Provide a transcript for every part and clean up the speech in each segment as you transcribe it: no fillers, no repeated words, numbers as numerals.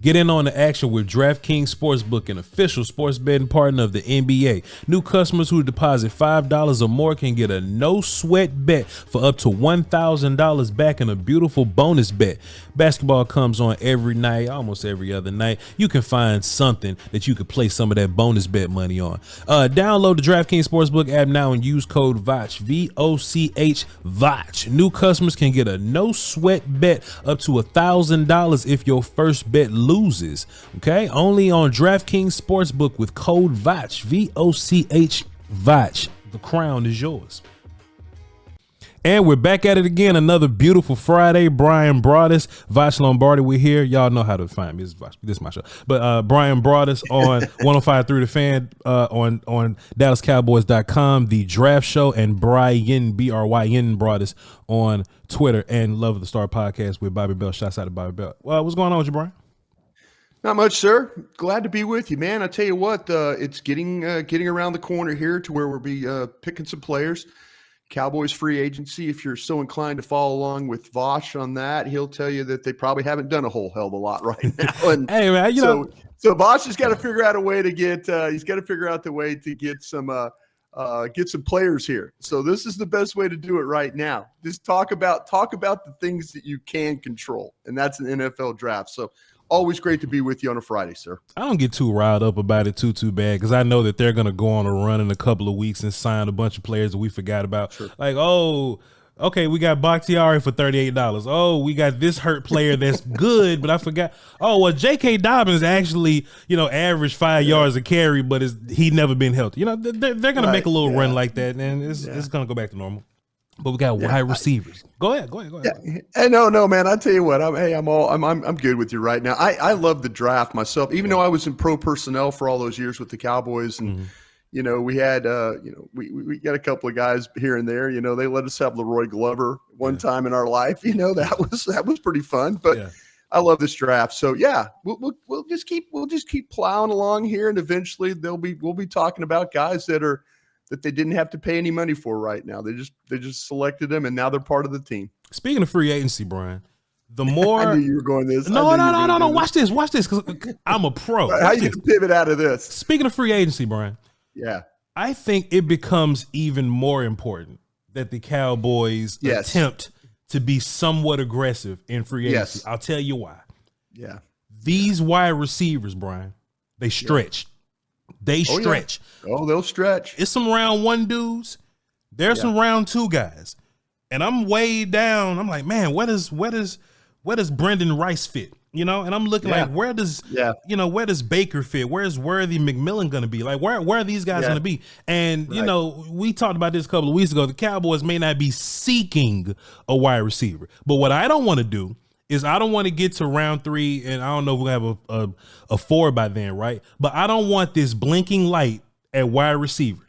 Get in on the action with DraftKings Sportsbook, an official sports betting partner of the NBA. New customers who deposit $5 or more can get a no-sweat bet for up to $1,000 back in a beautiful bonus bet. Basketball comes on every night, almost every other night. You can find something that you could play some of that bonus bet money on. Download the DraftKings Sportsbook app now and use code VOCH, V-O-C-H, VOCH. New customers can get a no-sweat bet up to $1,000 if your first bet loses. Okay, only on DraftKings Sportsbook with code VOCH, V-O-C-H, VOCH. The crown is yours. And we're back at it again. Another beautiful Friday. Bryan Broaddus, Voch Lombardi. We're here. Y'all know how to find me. This is my show. But Bryan Broaddus on 105.3 The Fan, on DallasCowboys.com, The Draft Show, and Bryan, B-R-Y-N Broaddus on Twitter, and Love of the Star podcast with Bobby Bell. Shouts out to Bobby Bell. Well, what's going on with you, Bryan? Not much, sir. Glad to be with you, man. I tell you what, it's getting around the corner here to where we'll be picking some players. Cowboys free agency. If you're so inclined to follow along with Voch on that, he'll tell you that they probably haven't done a whole hell of a lot right now. And hey, man, so Voch has got to figure out a way to get. He's got to figure out the way to get some players here. So this is the best way to do it right now. Just talk about the things that you can control, and that's an NFL draft. So. Always great to be with you on a Friday, sir. I don't get too riled up about it too bad because I know that they're going to go on a run in a couple of weeks and sign a bunch of players that we forgot about. Sure. Like, oh, okay, we got Bakhtiari for $38. Oh, we got this hurt player that's good, but I forgot. Oh, well, J.K. Dobbins actually, averaged 5 yards a carry, but he never been healthy. They're going to make a little run like that, and it's going to go back to normal. But we got wide receivers. Go ahead. Yeah. No, man. I tell you what. I'm good with you right now. I love the draft myself. Even though I was in pro personnel for all those years with the Cowboys, and we had we got a couple of guys here and there. They let us have Leroy Glover one time in our life. That was pretty fun. But I love this draft. So yeah, we'll just keep plowing along here, and eventually we'll be talking about guys that they didn't have to pay any money for right now. They just selected them, and now they're part of the team. Speaking of free agency, Bryan, the more I knew you were going this. No. Watch this, because I'm a pro. How you gonna pivot out of this? Speaking of free agency, Bryan, I think it becomes even more important that the Cowboys attempt to be somewhat aggressive in free agency. I'll tell you why. Yeah, these wide receivers, Bryan, they stretch. They stretch. Yeah. Oh, they'll stretch. It's some round one dudes. There's some round two guys. And I'm way down. I'm like, man, where does Brendan Rice fit? And I'm looking like, where does Baker fit? Where's Worthy McMillan going to be? Like, where are these guys going to be? And, we talked about this a couple of weeks ago. The Cowboys may not be seeking a wide receiver. But what I don't want to do is I don't want to get to round 3, and I don't know if we'll have a 4 by then, right? But I don't want this blinking light at wide receiver.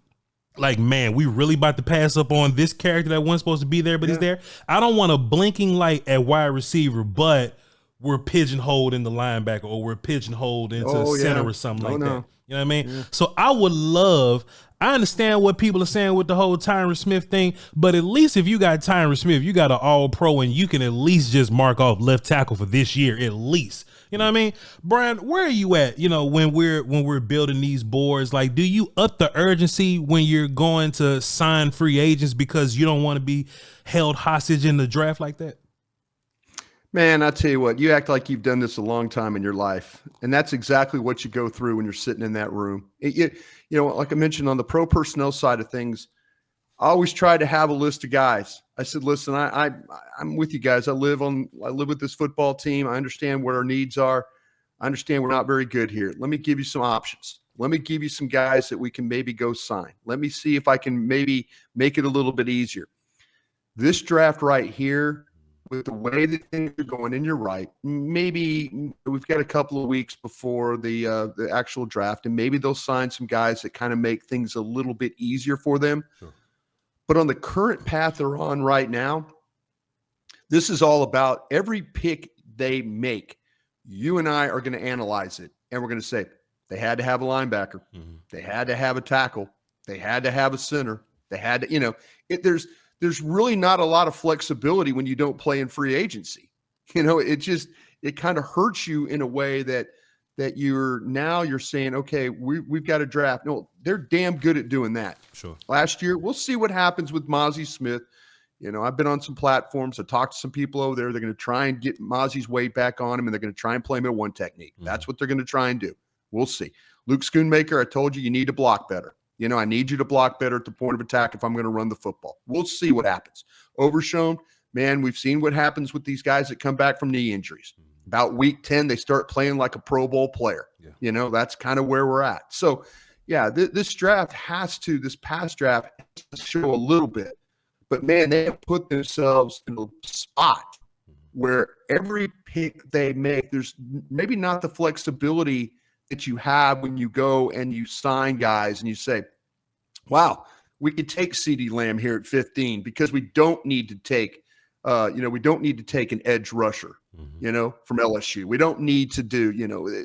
Like, man, we really about to pass up on this character that wasn't supposed to be there, but he's there. I don't want a blinking light at wide receiver, but we're pigeonholed in the linebacker, or we're pigeonholed into center or something like that. You know what I mean? Yeah. So I would love, I understand what people are saying with the whole Tyron Smith thing, but at least if you got Tyron Smith, you got an all-pro, and you can at least just mark off left tackle for this year, at least. You know what I mean? Bryan, where are you at, when we're building these boards? Like, do you up the urgency when you're going to sign free agents because you don't want to be held hostage in the draft like that? Man, I tell you what, you act like you've done this a long time in your life, and that's exactly what you go through when you're sitting in that room. Like I mentioned on the pro personnel side of things, I always try to have a list of guys. I said, listen, I'm with you guys. I live with this football team. I understand what our needs are. I understand we're not very good here. Let me give you some options. Let me give you some guys that we can maybe go sign. Let me see if I can maybe make it a little bit easier. This draft right here, with the way that things are going, and you're right, maybe we've got a couple of weeks before the actual draft, and maybe they'll sign some guys that kind of make things a little bit easier for them. Sure. But on the current path they're on right now, this is all about every pick they make. You and I are going to analyze it, and we're going to say they had to have a linebacker. Mm-hmm. They had to have a tackle. They had to have a center. They had to, there's really not a lot of flexibility when you don't play in free agency. It it kind of hurts you in a way that you're saying, okay, we've got to draft. No, they're damn good at doing that. Sure. Last year, we'll see what happens with Mozzie Smith. I've been on some platforms. I talked to some people over there. They're going to try and get Mozzie's weight back on him, and they're going to try and play him at one technique. Mm-hmm. That's what they're going to try and do. We'll see. Luke Schoonmaker, I told you need to block better. I need you to block better at the point of attack if I'm going to run the football. We'll see what happens. Overshown, man, we've seen what happens with these guys that come back from knee injuries. About week 10, they start playing like a Pro Bowl player. Yeah. That's kind of where we're at. So, yeah, this past draft has to show a little bit. But, man, they have put themselves in a spot where every pick they make, there's maybe not the flexibility that you have when you go and you sign guys and you say, wow, we could take CeeDee Lamb here at 15 because we don't need to take we don't need to take an edge rusher, from LSU. We don't need to do,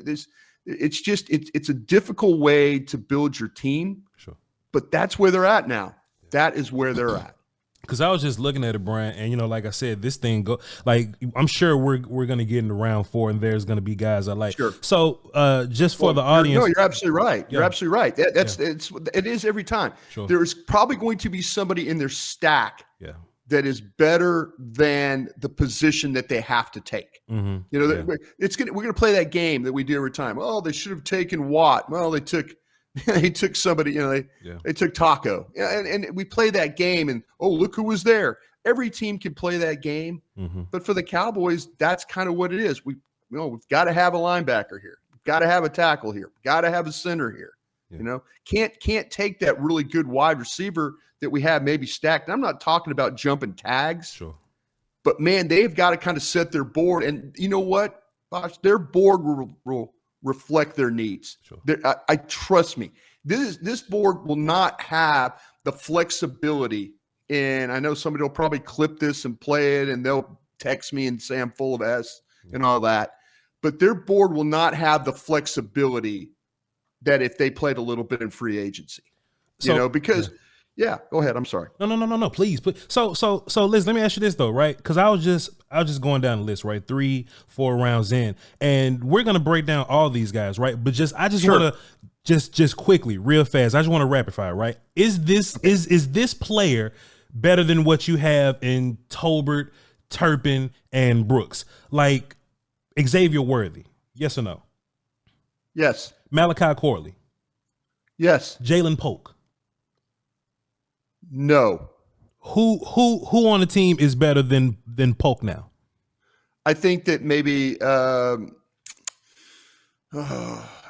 this. It's a difficult way to build your team. Sure. But that's where they're at now. That is where they're at. Because I was just looking at it, Bryan, and like I said, this thing I'm sure we're gonna get into round 4, and there's gonna be guys I like. Sure. So just for the audience, you're absolutely right. You're absolutely right. It is every time. Sure. There is probably going to be somebody in their stack. Yeah. That is better than the position that they have to take. Mm-hmm. We're gonna play that game that we do every time. Oh, they should have taken Watt. Well, they took somebody. They took Taco. And we play that game. And look who was there. Every team can play that game. Mm-hmm. But for the Cowboys, that's kind of what it is. We've got to have a linebacker here. We've got to have a tackle here. We've got to have a center here. Yeah. Can't take that really good wide receiver that we have maybe stacked. And I'm not talking about jumping tags. Sure. But, man, they've got to kind of set their board. And you know what, Bosh? Their board will reflect their needs. Sure. I trust me. This board will not have the flexibility. And I know somebody will probably clip this and play it, and they'll text me and say I'm full of S and all that. But their board will not have the flexibility that if they played a little bit in free agency, because yeah, go ahead. I'm sorry. No, please. So Liz, let me ask you this though, right? Because I was just going down the list, right? 3-4 rounds in, and we're gonna break down all these guys, right? But I just want to just quickly, real fast. I just want to rapid fire, right? Is this player better than what you have in Tolbert, Turpin, and Brooks? Like Xavier Worthy? Yes or no? Yes. Malachi Corley? Yes. Jaylen Polk? No. Who on the team is better than Polk now? I think that maybe I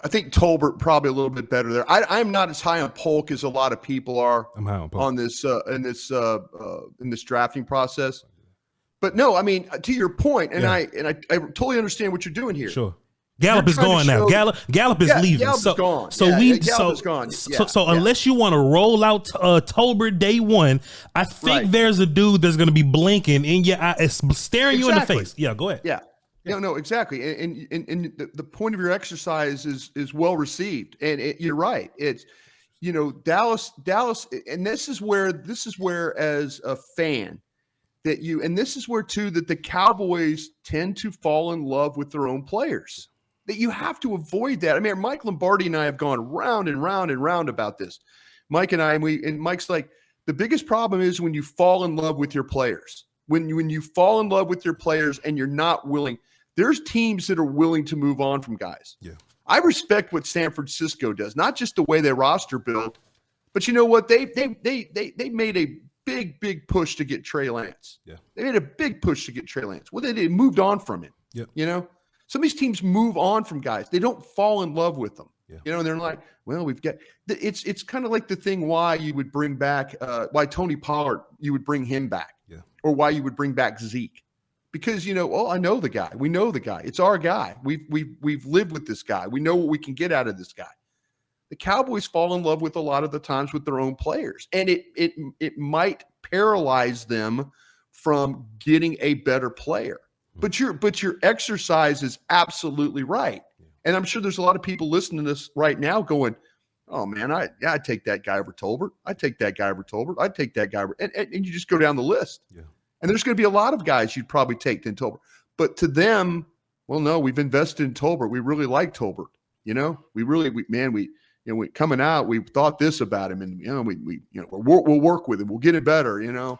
think Tolbert probably a little bit better there. I'm not as high on Polk as a lot of people are. I'm high on Polk on this in this drafting process. But no, I mean, to your point, and I totally understand what you're doing here. Sure. Gallup is gone now. Gallup is leaving. Gallup's gone. Gallup's gone. So unless you want to roll out Tolbert day one, I think there's a dude that's going to be blinking in your eye, staring you in the face. Yeah, go ahead. Yeah. No, exactly. And the point of your exercise is well received. And you're right. It's Dallas, and this is where as a fan and this is where too that the Cowboys tend to fall in love with their own players. That you have to avoid that. I mean, Mike Lombardi and I have gone round and round and round about this. Mike and I, and Mike's like, the biggest problem is when you fall in love with your players. When you fall in love with your players and you're not willing, there's teams that are willing to move on from guys. Yeah. I respect what San Francisco does, not just the way they roster build, but you know what? They made a big push to get Trey Lance. Yeah. They made a big push to get Trey Lance. Well, they moved on from him. Yep. Some of these teams move on from guys. They don't fall in love with them. Yeah. And they're like, well, we've got it's kind of like the thing why you would bring back why Tony Pollard, you would bring him back. Yeah. Or why you would bring back Zeke. Because I know the guy. We know the guy. It's our guy. We've lived with this guy. We know what we can get out of this guy. The Cowboys fall in love with a lot of the times with their own players. And it might paralyze them from getting a better player. But your exercise is absolutely right. And I'm sure there's a lot of people listening to this right now going, oh, man, I'd take that guy over Tolbert. I'd take that guy over Tolbert. I'd take that guy over. And you just go down the list. Yeah. And there's going to be a lot of guys you'd probably take than Tolbert. But to them, Well, no, we've invested in Tolbert. We really like Tolbert. We coming out, we thought this about him, and we'll work with him. We'll get it better. Yeah.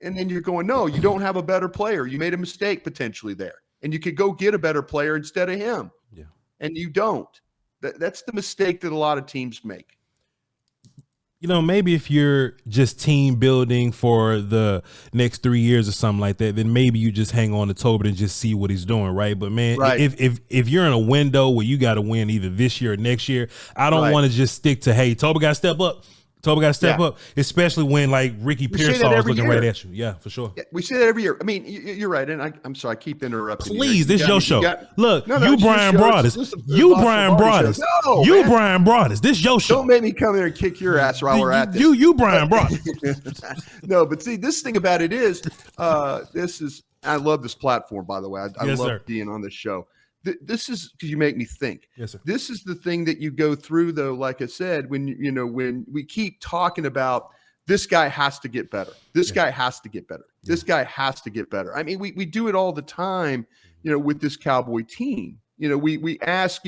And then you're going, no, you don't have a better player. You made a mistake potentially there, and you could go get a better player instead of him. Yeah. And you don't. That's the mistake that a lot of teams make. Maybe if you're just team building for the next 3 years or something like that, then maybe you just hang on to Tolbert and just see what he's doing, right? But man, if you're in a window where you got to win either this year or next year, I don't want to just stick to, hey, Tolbert got to step up. Tolbert got to step up, especially when like Ricky Pearsall is looking right at you. Yeah, for sure. Yeah, we say that every year. I mean, you're right, and I'm sorry, I keep interrupting. Please, this is your show. Look, Bryan Broaddus. You Bryan Broaddus. Bryan Broaddus. This is your show. Don't make me come here and kick your ass while we're at this. You Bryan Broaddus. No, but see, this thing about it is, I love this platform, by the way. I love being on this show. This is because you make me think. Yes, sir. This is the thing that you go through, though. Like I said, when we keep talking about this guy has to get better. This guy has to get better. This guy has to get better. I mean, we do it all the time. With this Cowboy team. We ask.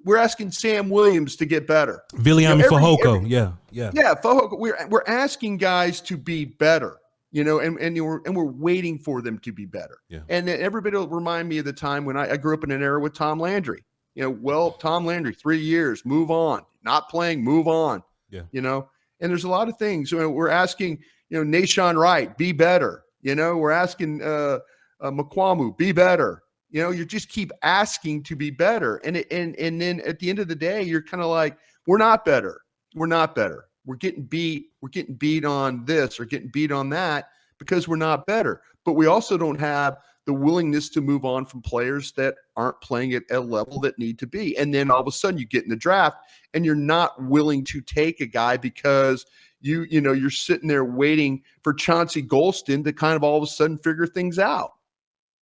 We're asking Sam Williams to get better. Viliami Fehoko. Yeah. Fehoko. We're asking guys to be better. And we're waiting for them to be better. Yeah. And everybody will remind me of the time when I grew up in an era with Tom Landry. Tom Landry, 3 years, move on. Not playing, move on. Yeah. And there's a lot of things. We're asking, Nashawn Wright, be better. We're asking McQuamu, be better. You just keep asking to be better. And then at the end of the day, you're kind of like, we're not better. We're not better. We're getting beat. We're getting beat on this or getting beat on that because we're not better. But we also don't have the willingness to move on from players that aren't playing at a level that need to be. And then all of a sudden you get in the draft and you're not willing to take a guy because you're sitting there waiting for Chauncey Golston to kind of all of a sudden figure things out.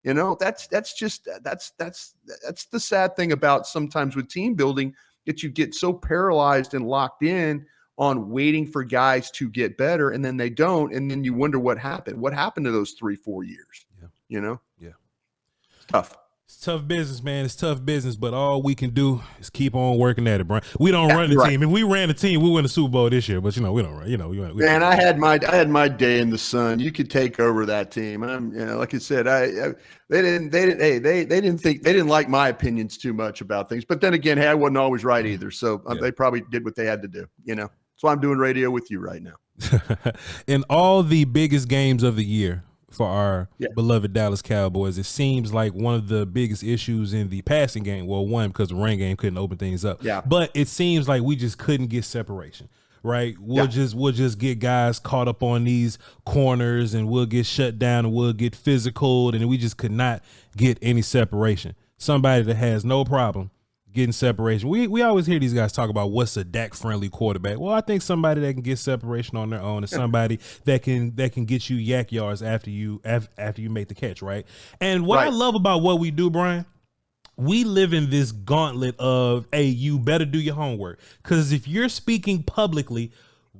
That's the sad thing about sometimes with team building, that you get so paralyzed and locked in on waiting for guys to get better, and then they don't, and then you wonder what happened. What happened to those 3-4 years? Yeah. Yeah. It's tough. It's tough business, man. It's tough business, but all we can do is keep on working at it, Brian. We don't run the team. If we ran the team, we win the Super Bowl this year. But we don't run. Man, I had my day in the sun. You could take over that team. Like I said, they didn't like my opinions too much about things. But then again, I wasn't always right either. So they probably did what they had to do. That's why I'm doing radio with you right now. In all the biggest games of the year for our beloved Dallas Cowboys, it seems like one of the biggest issues in the passing game, well, one, because the run game couldn't open things up, but it seems like we just couldn't get separation, right? We'll just get guys caught up on these corners, and we'll get shut down, and we'll get physical, and we just could not get any separation. Somebody that has no problem getting separation. We always hear these guys talk about what's a Dak-friendly quarterback. Well, I think somebody that can get separation on their own is somebody that can get you yak yards after you make the catch, right? And what I love about what we do, Brian, we live in this gauntlet of, hey, you better do your homework, because if you're speaking publicly,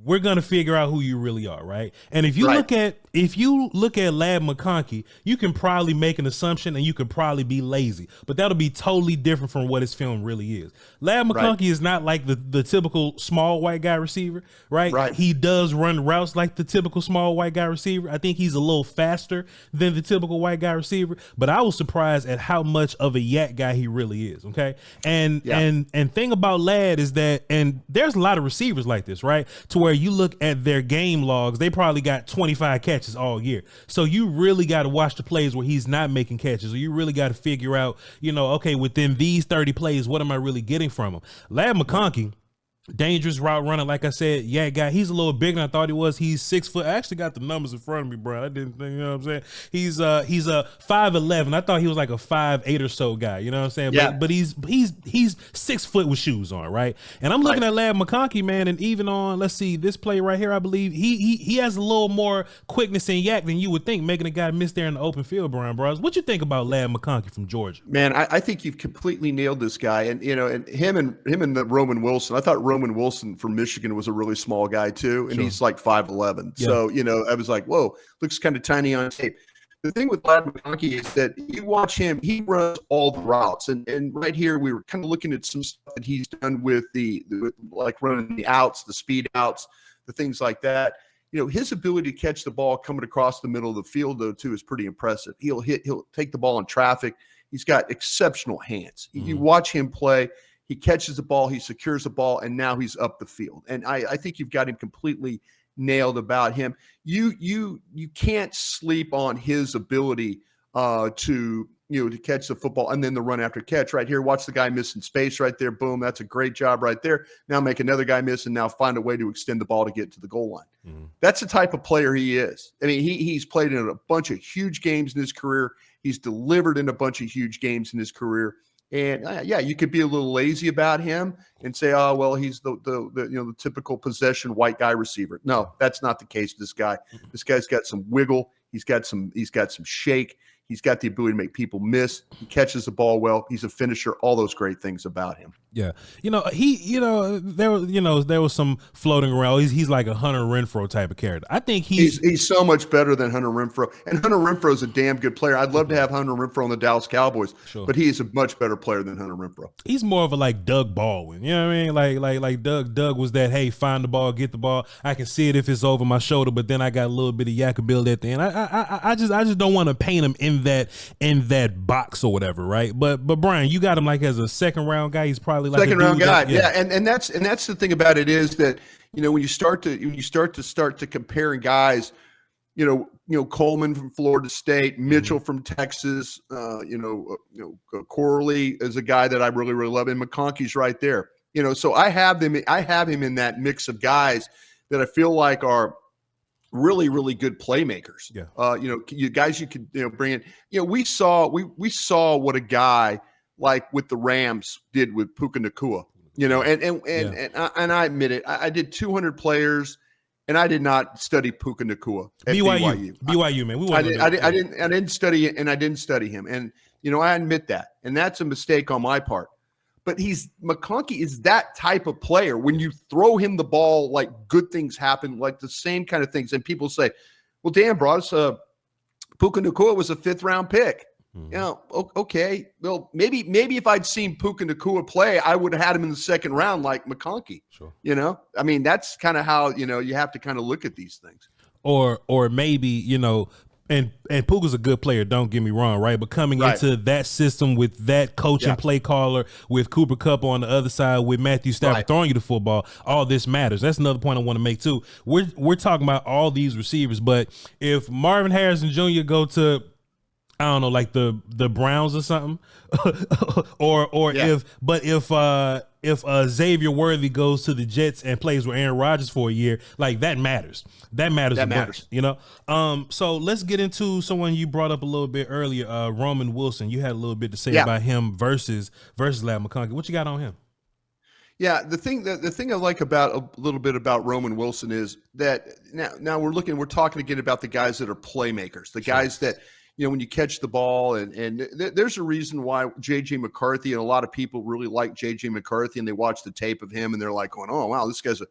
we're gonna figure out who you really are, right? And if you look at Ladd McConkey, you can probably make an assumption, and you could probably be lazy, but that'll be totally different from what his film really is. Ladd McConkey is not like the typical small white guy receiver, right? He does run routes like the typical small white guy receiver. I think he's a little faster than the typical white guy receiver, but I was surprised at how much of a yak guy he really is. Okay, and thing about Ladd is that, and there's a lot of receivers like this, right? To where you look at their game logs, they probably got 25 catches all year. So you really got to watch the plays where he's not making catches, or you really got to figure out, okay, within these 30 plays, what am I really getting from him? Ladd McConkey, dangerous route runner, like I said, guy. He's a little bigger than I thought he was. He's 6 foot. I actually got the numbers in front of me, bro. I didn't think, what I'm saying? He's a 5'11". I thought he was like a 5'8" or so guy. You know what I'm saying? Yeah. But he's 6 foot with shoes on, right? And I'm looking at Ladd McConkey, man, and even on, let's see, this play right here, I believe he has a little more quickness and yak than you would think, making a guy miss there in the open field, Bryan Broaddus. What you think about Ladd McConkey from Georgia? Man, I think you've completely nailed this guy, and and him and the Roman Wilson. I thought Roman Wilson from Michigan was a really small guy too, and he's like 5'11". So I was like, whoa, looks kind of tiny on tape. The thing with Ladd McConkey is that you watch him, he runs all the routes. And right here, we were kind of looking at some stuff that he's done with like running the outs, the speed outs, the things like that. His ability to catch the ball coming across the middle of the field, though, too, is pretty impressive. He'll take the ball in traffic. He's got exceptional hands. Mm-hmm. You watch him play, he catches the ball, he secures the ball, and now he's up the field. And I think you've got him completely nailed about him. You can't sleep on his ability to catch the football and then the run after catch. Right here, watch the guy miss in space right there. Boom, that's a great job right there. Now make another guy miss and now find a way to extend the ball to get to the goal line. Mm-hmm. That's the type of player he is. I mean, he's played in a bunch of huge games in his career. He's delivered in a bunch of huge games in his career. And you could be a little lazy about him and say, oh, well, he's the typical possession white guy receiver. No, that's not the case with this guy. This guy's got some wiggle. He's got some shake. He's got the ability to make people miss. He catches the ball well. He's a finisher. All those great things about him. Yeah, there was some floating around. He's like a Hunter Renfrow type of character. I think he's so much better than Hunter Renfrow. And Hunter Renfrow is a damn good player. I'd love to have Hunter Renfrow on the Dallas Cowboys, but he is a much better player than Hunter Renfrow. He's more of a like Doug Baldwin. You know what I mean? Like Doug was that. Hey, find the ball, get the ball. I can see it if it's over my shoulder, but then I got a little bit of yakkabilly at the end. I just don't want to paint him in that box or whatever, right? But Brian, you got him like as a second round guy. He's probably like second round guy. Yeah. And that's the thing about it is that, when you start to comparing guys, Coleman from Florida State, Mitchell from Texas, Corley is a guy that I really, really love. And McConkey's right there, so I have him in that mix of guys that I feel like are really, really good playmakers. Yeah. You guys, you could, bring in, we saw what a guy like with the Rams did with Puka Nacua, and I admit it. I did 200 players and I did not study Puka Nacua at BYU, man. I didn't study it and I didn't study him. And, I admit that. And that's a mistake on my part. But McConkey is that type of player. When you throw him the ball, like good things happen, like the same kind of things. And people say, well, Dan Broaddus, Puka Nacua was a 5th round pick. Okay. Well, maybe if I'd seen Puka Nacua play, I would have had him in the 2nd round like McConkey. Sure. I mean, that's kind of how, you have to kind of look at these things. Or maybe, and Puka's a good player, don't get me wrong, right? But coming into that system with that coach and play caller, with Cooper Kupp on the other side, with Matthew Stafford throwing you the football, all this matters. That's another point I want to make too. We're talking about all these receivers, but if Marvin Harrison Jr. go to, I don't know, like the Browns or something, if Xavier Worthy goes to the Jets and plays with Aaron Rodgers for a year, like that matters. That matters. So let's get into someone you brought up a little bit earlier, Roman Wilson. You had a little bit to say about him versus Ladd McConkey. What you got on him? Yeah, the thing I like about a little bit about Roman Wilson is that now we're talking again about the guys that are playmakers, the guys that, when you catch the ball, and there's a reason why J.J. McCarthy and a lot of people really like J.J. McCarthy, and they watch the tape of him and they're like going, oh, wow, this guy's a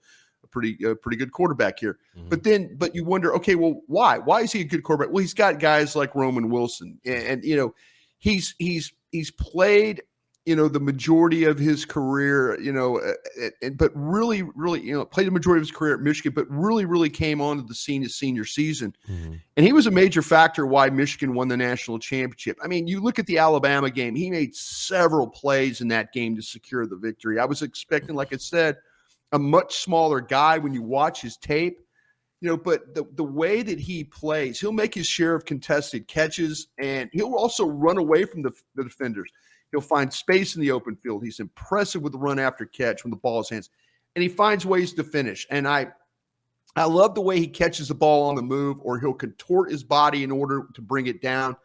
pretty good quarterback here. Mm-hmm. But you wonder, okay, well, why? Why is he a good quarterback? Well, he's got guys like Roman Wilson, and he's played, the majority of his career, but really, really, played the majority of his career at Michigan, but really, really came onto the scene his senior season. Mm-hmm. And he was a major factor why Michigan won the national championship. I mean, you look at the Alabama game, he made several plays in that game to secure the victory. I was expecting, like I said, a much smaller guy when you watch his tape, but the way that he plays, he'll make his share of contested catches, and he'll also run away from the defenders. He'll find space in the open field. He's impressive with the run after catch when the ball is hands, and he finds ways to finish. And I love the way he catches the ball on the move, or he'll contort his body in order to bring it down.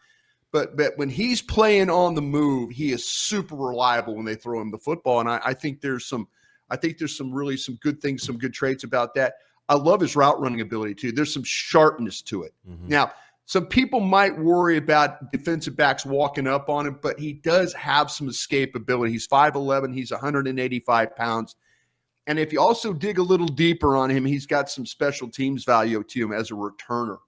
But when he's playing on the move, he is super reliable when they throw him the football. And I think there's some good things, some good traits about that. I love his route running ability too. There's some sharpness to it. Mm-hmm. Now, some people might worry about defensive backs walking up on him, but he does have some escapability. He's 5'11", he's 185 pounds. And if you also dig a little deeper on him, he's got some special teams value to him as a returner.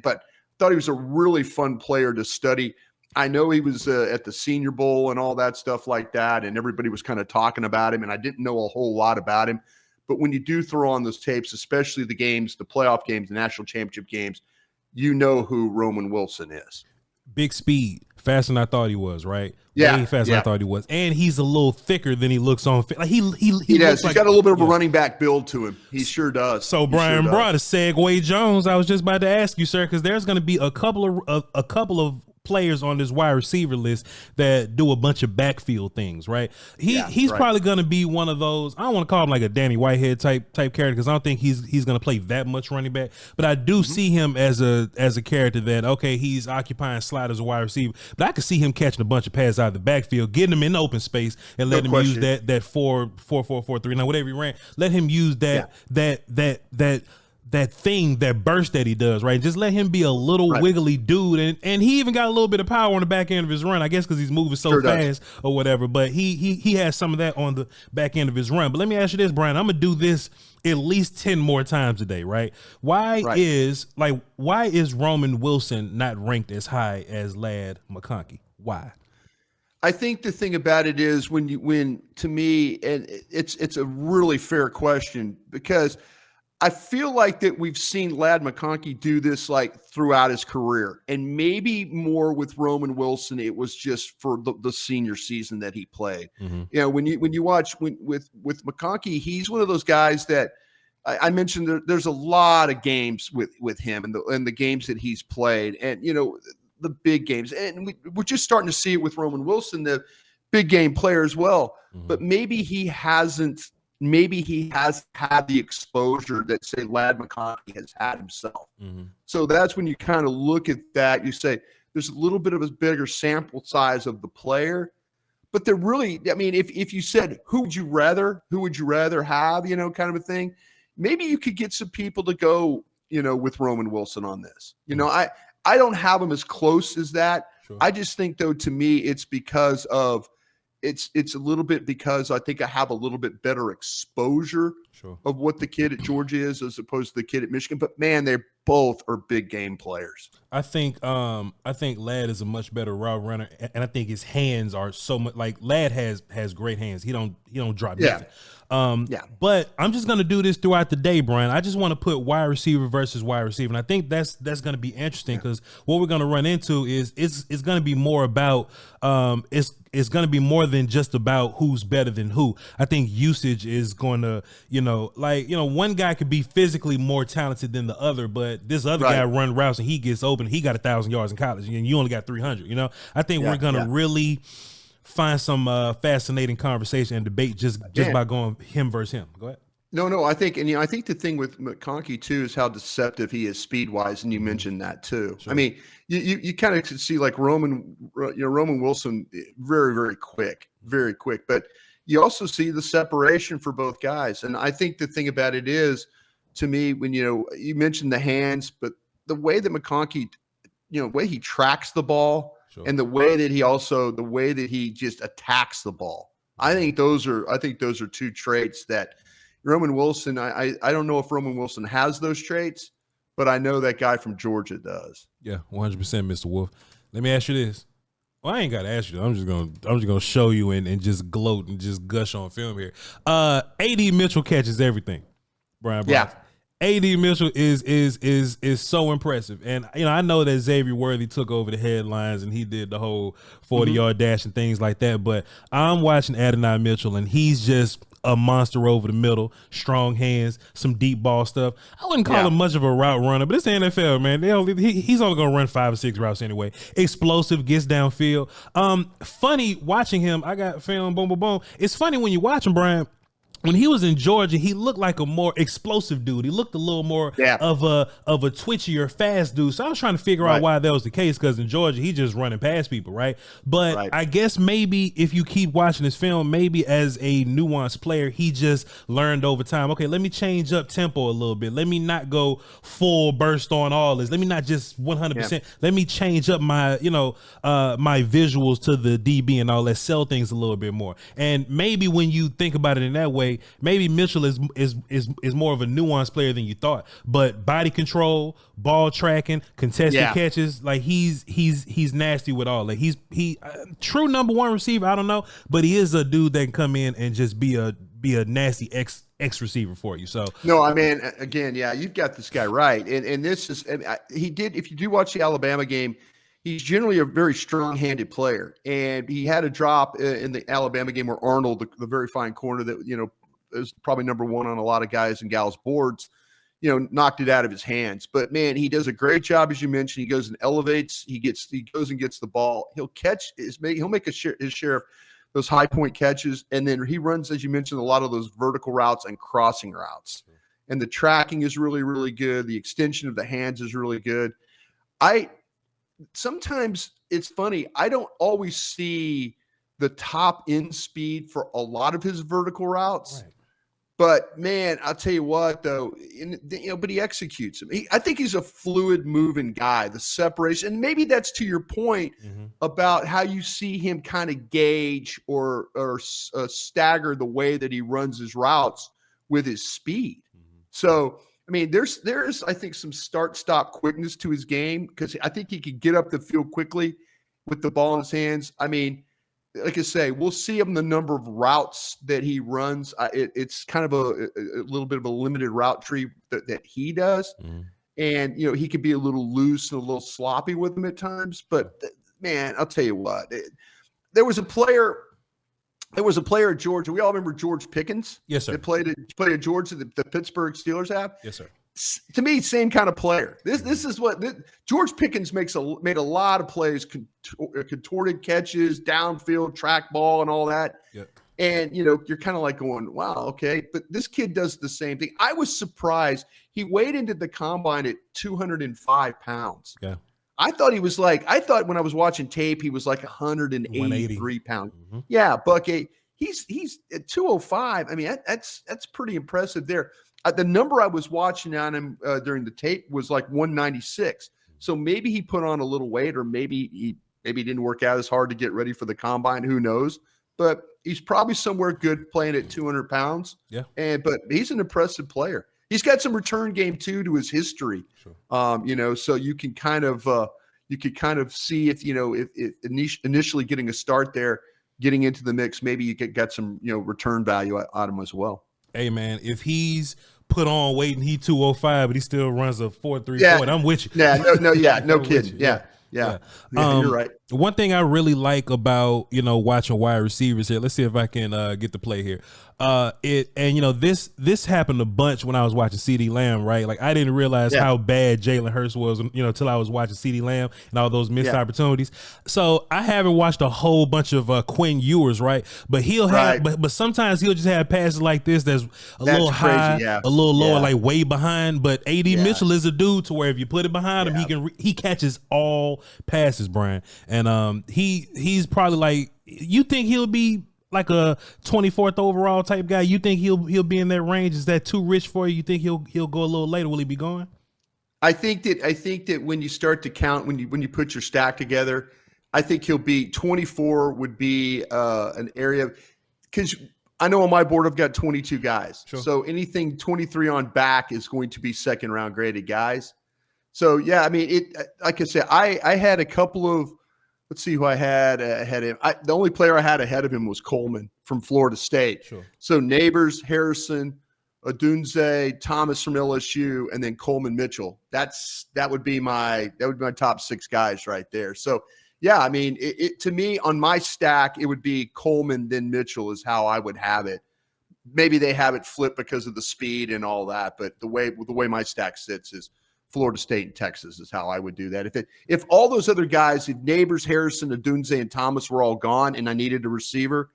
But thought he was a really fun player to study. I know he was at the Senior Bowl and all that stuff like that, and everybody was kind of talking about him, and I didn't know a whole lot about him. But when you do throw on those tapes, especially the games, the playoff games, the national championship games, you know who Roman Wilson is. Big speed, faster than I thought he was, right? Yeah, way faster than I thought he was, and he's a little thicker than he looks on. Like he does. He's got a little bit of a running back build to him. He sure does. So Bryan Broaddus, Segway Jones. I was just about to ask you, sir, because there's going to be a couple of players on this wide receiver list that do a bunch of backfield things, right? He's probably going to be one of those. I don't want to call him like a Danny Whitehead type character because I don't think he's going to play that much running back. But I do see him as a character that, okay, he's occupying slot as a wide receiver, but I could see him catching a bunch of passes out of the backfield, getting him in open space, and letting him use that 4-4-4-3. Now whatever he ran, let him use that thing, that burst that he does, right? Just let him be a little wiggly dude, and he even got a little bit of power on the back end of his run, I guess because he's moving so fast or whatever, but he has some of that on the back end of his run. But let me ask you this, Brian, I'm gonna do this at least 10 more times a day, right? Why is Roman Wilson not ranked as high as Ladd McConkey? Why? I think the thing about it is when to me, and it's a really fair question, because I feel like that we've seen Ladd McConkey do this like throughout his career, and maybe more with Roman Wilson, it was just for the senior season that he played. You know, when you watch with McConkey, he's one of those guys that I mentioned. There's a lot of games with him and the games that he's played, and you know the big games, and we're just starting to see it with Roman Wilson, the big game player as well. But maybe he hasn't. Maybe he has had the exposure that, say, Ladd McConkey has had himself. So that's when you kind of look at that. You say there's a little bit of a bigger sample size of the player, but they're really, I mean, if you said, who would you rather have, you know, kind of a thing, maybe you could get some people to go, you know, with Roman Wilson on this. You know, I don't have him as close as that. Sure. I just think, though, to me, it's because of, it's a little bit because I think I have a little bit better exposure of what the kid at Georgia is as opposed to the kid at Michigan. But man, they both are big game players. I think Ladd is a much better route runner, and I think his hands are so much like Ladd has great hands. He don't drop nothing. But I'm just gonna do this throughout the day, Brian. I just want to put wide receiver versus wide receiver, and I think that's gonna be interesting because what we're gonna run into is it's gonna be more about it's going to be more than just about who's better than who. I think usage is going to, one guy could be physically more talented than the other, but this other guy run routes and he gets open. He got 1,000 yards in college and you only got 300, you know? I think we're going to really find some fascinating conversation and debate just by going him versus him. Go ahead. No, I think, and I think the thing with McConkey too is how deceptive he is speed wise, and you mentioned that too. Sure. I mean, you kind of see like Roman Wilson, very, very quick, but you also see the separation for both guys. And I think the thing about it is, to me, when you mentioned the hands, but the way that McConkey, the way he tracks the ball, and the way that he just attacks the ball. I think those are two traits that Roman Wilson, I don't know if Roman Wilson has those traits, but I know that guy from Georgia does. Yeah, 100%, Mr. Wolf. Let me ask you this. Well, I ain't got to ask you. I'm just gonna show you and just gloat and just gush on film here. A.D. Mitchell catches everything, Bryan Broaddus. Yeah. A.D. Mitchell is so impressive. And, I know that Xavier Worthy took over the headlines and he did the whole 40-yard dash and things like that. But I'm watching Adonai Mitchell and he's just a monster over the middle, strong hands, some deep ball stuff. I wouldn't call him much of a route runner, but it's the NFL, man. He's only going to run 5 or 6 routes anyway. Explosive, gets downfield. Funny watching him. I got film, boom, boom, boom. It's funny when you watch him, Brian. When he was in Georgia, he looked like a more explosive dude. He looked a little more of a twitchier, fast dude. So I was trying to figure out why that was the case, because in Georgia, he just running past people, right? But I guess maybe if you keep watching this film, maybe as a nuanced player, he just learned over time, okay, let me change up tempo a little bit. Let me not go full burst on all this. Let me not just 100%. Yeah. Let me change up my, my visuals to the DB and all that, sell things a little bit more. And maybe when you think about it in that way, okay, maybe Mitchell is more of a nuanced player than you thought, but body control, ball tracking, contested catches, like he's nasty with all. Like he true number one receiver. I don't know, but he is a dude that can come in and just be a nasty X receiver for you. So no, I mean, again, yeah, you've got this guy right, and this is he did. If you do watch the Alabama game, he's generally a very strong-handed player, and he had a drop in the Alabama game where Arnold, the very fine corner that is probably number one on a lot of guys and gals boards, knocked it out of his hands. But man, he does a great job, as you mentioned. He goes and elevates. He goes and gets the ball. He'll make his share of those high point catches, and then he runs, as you mentioned, a lot of those vertical routes and crossing routes. And the tracking is really, really good. The extension of the hands is really good. Sometimes it's funny. I don't always see the top end speed for a lot of his vertical routes, right. But man, I'll tell you what though, but he executes them. I think he's a fluid moving guy, the separation. And maybe that's to your point about how you see him kind of gauge or stagger the way that he runs his routes with his speed. So, I mean, there's I think some start-stop quickness to his game because I think he could get up the field quickly with the ball in his hands. I mean, like I say, we'll see him the number of routes that he runs. It's kind of a little bit of a limited route tree that he does. And, he could be a little loose and a little sloppy with them at times. But, man, I'll tell you what. There was a player at Georgia. We all remember George Pickens. Yes, sir. That played at Georgia, the Pittsburgh Steelers have. Yes, sir. To me, same kind of player. This is what George Pickens made a lot of plays, contorted catches, downfield, track ball, and all that. Yep. And you're kind of like going, wow, okay. But this kid does the same thing. I was surprised. He weighed into the combine at 205 pounds. Yeah. I thought when I was watching tape, he was like 183 pounds. Yeah, Buck. He's at 205. I mean, that's pretty impressive there. The number I was watching on him during the tape was like 196. So maybe he put on a little weight, or maybe he didn't work out as hard to get ready for the combine. Who knows? But he's probably somewhere good playing at 200 pounds. Yeah. But he's an impressive player. He's got some return game too to his history. Sure. So you can kind of see if initially getting a start there, getting into the mix, maybe you got some return value out of him as well. Hey man, if he's put on weight and he 205, but he still runs a 4.34, I'm with you. Yeah, no kidding. Yeah, you're right. One thing I really like about watching wide receivers here. Let's see if I can get the play here. This happened a bunch when I was watching CeeDee Lamb, right? Like I didn't realize how bad Jalen Hurts was, until I was watching CeeDee Lamb and all those missed opportunities. So I haven't watched a whole bunch of Quinn Ewers, right? But he'll have, but sometimes he'll just have passes like this that's little high, a little lower, like way behind. But AD Mitchell is a dude to where if you put it behind him, he catches all passes, Brian. And he's probably like, you think he'll be like a 24th overall type guy? You think he'll be in that range? Is that too rich for you? You think he'll go a little later? Will he be going? I think that when you start to count, when you put your stack together, I think he'll be 24 would be an area, because I know on my board I've got 22 guys. Sure. So anything 23 on back is going to be second round graded guys. So yeah, I mean, like I said, I had a couple of. Let's see who I had ahead of him. The only player I had ahead of him was Coleman from Florida State. Sure. So Neighbors, Harrison, Odunze, Thomas from LSU, and then Coleman Mitchell. That would be my top six guys right there. So yeah, I mean, to me on my stack, it would be Coleman then Mitchell is how I would have it. Maybe they have it flipped because of the speed and all that, but the way my stack sits is Florida State and Texas is how I would do that. If all those other guys, if Neighbors, Harrison, Odunze, and Thomas were all gone and I needed a receiver,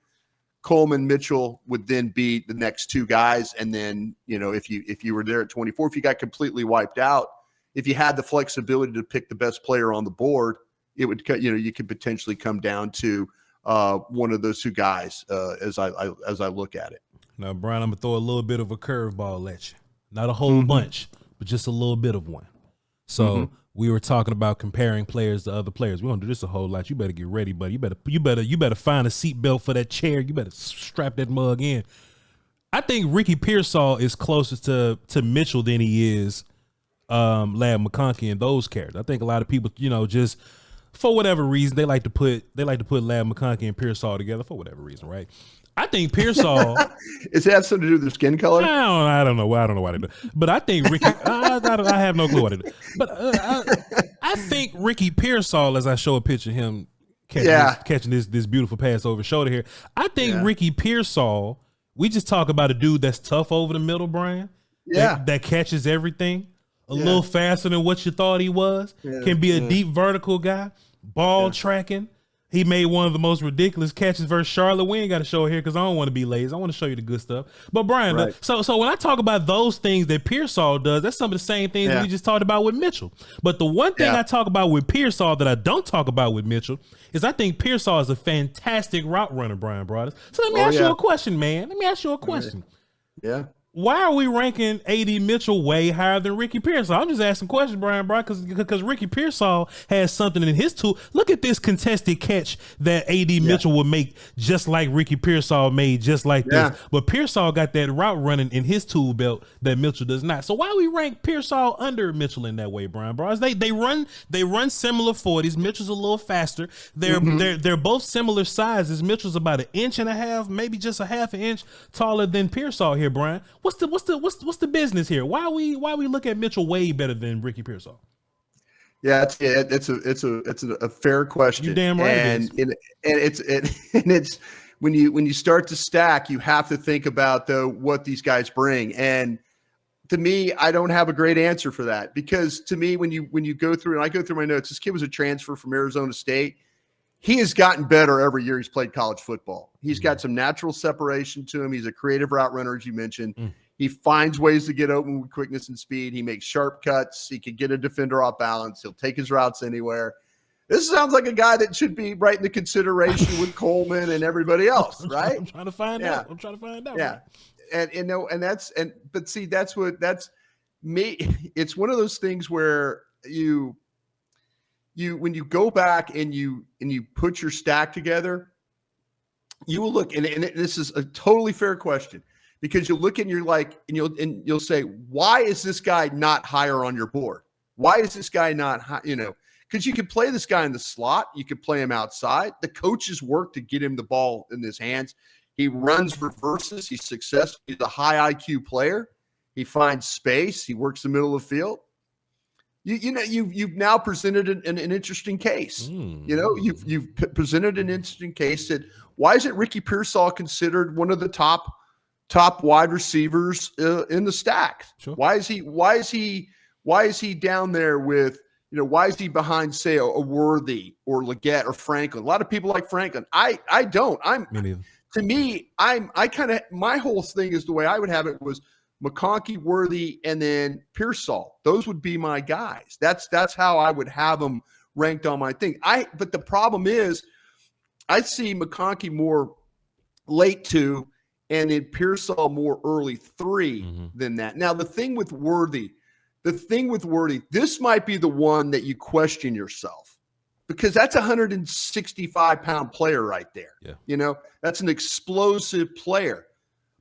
Coleman, Mitchell would then be the next two guys. And then, if you were there at 24, if you got completely wiped out, if you had the flexibility to pick the best player on the board, it would, you could potentially come down to one of those two guys as I look at it. Now, Brian, I'm gonna throw a little bit of a curveball at you. Not a whole bunch, but just a little bit of one. So we were talking about comparing players to other players. We're gonna do this a whole lot. You better get ready, buddy. You better find a seatbelt for that chair. You better strap that mug in. I think Ricky Pearsall is closest to Mitchell than he is Ladd McConkey and those characters. I think a lot of people, just for whatever reason, they like to put Ladd McConkey and Pearsall together for whatever reason, right? I think Pearsall. Does it have something to do with their skin color? I don't know why they do. But I think Ricky. I have no clue what it is. But I think Ricky Pearsall, as I show a picture of him catching this beautiful pass over his shoulder here. I think Ricky Pearsall. We just talk about a dude that's tough over the middle, Brian. Yeah, that catches everything a little faster than what you thought he was. Can be a deep vertical guy, ball tracking. He made one of the most ridiculous catches versus Charlotte. We ain't got to show it here because I don't want to be lazy. I want to show you the good stuff. But Brian, so when I talk about those things that Pearsall does, that's some of the same things that we just talked about with Mitchell. But the one thing I talk about with Pearsall that I don't talk about with Mitchell is I think Pearsall is a fantastic route runner, Bryan Broaddus. So let me ask you a question, man. Let me ask you a question. Yeah. Why are we ranking AD Mitchell way higher than Ricky Pearsall? I'm just asking questions, Bryan Broaddus, because Ricky Pearsall has something in his tool. Look at this contested catch that AD Mitchell would make just like Ricky Pearsall made just like this. But Pearsall got that route running in his tool belt that Mitchell does not. So why we rank Pearsall under Mitchell in that way, Bryan Broaddus? They run similar 40s. Mitchell's a little faster. They're both similar sizes. Mitchell's about 1.5 inches, maybe just a 1/2 inch taller than Pearsall here, Brian. What's the business here? Why we look at Mitchell way better than Ricky Pearsall? Yeah, it's a fair question. You damn right. And it's when you start to stack, you have to think about what these guys bring. And to me, I don't have a great answer for that, because to me, when you go through, and I go through my notes, this kid was a transfer from Arizona State. He has gotten better every year he's played college football. He's got some natural separation to him. He's a creative route runner, as you mentioned. He finds ways to get open with quickness and speed. He makes sharp cuts. He can get a defender off balance. He'll take his routes anywhere. This sounds like a guy that should be right in the consideration with Coleman and everybody else, right? I'm trying to find out. Yeah. But see, that's me. It's one of those things where you when you go back and you put your stack together, you will look, and this is a totally fair question, because you'll look and you're like, and you'll say, why is this guy not higher on your board? Why is this guy not high? Because you can play this guy in the slot, you can play him outside. The coaches work to get him the ball in his hands. He runs reverses. He's successful. He's a high IQ player. He finds space. He works the middle of the field. You've now presented an interesting case. You've presented an interesting case that why isn't Ricky Pearsall considered one of the top wide receivers in the stack? Sure. Why is he down there with, why is he behind, say, a Worthy or Leggett or Franklin? A lot of people like Franklin. I don't. To me, my whole thing is the way I would have it was McConkey, Worthy, and then Pearsall. Those would be my guys. That's how I would have them ranked on my thing. But the problem is, I see McConkey more late 2, and then Pearsall more early 3 than that. Now, the thing with Worthy, this might be the one that you question yourself, because that's a 165-pound player right there. Yeah. That's an explosive player.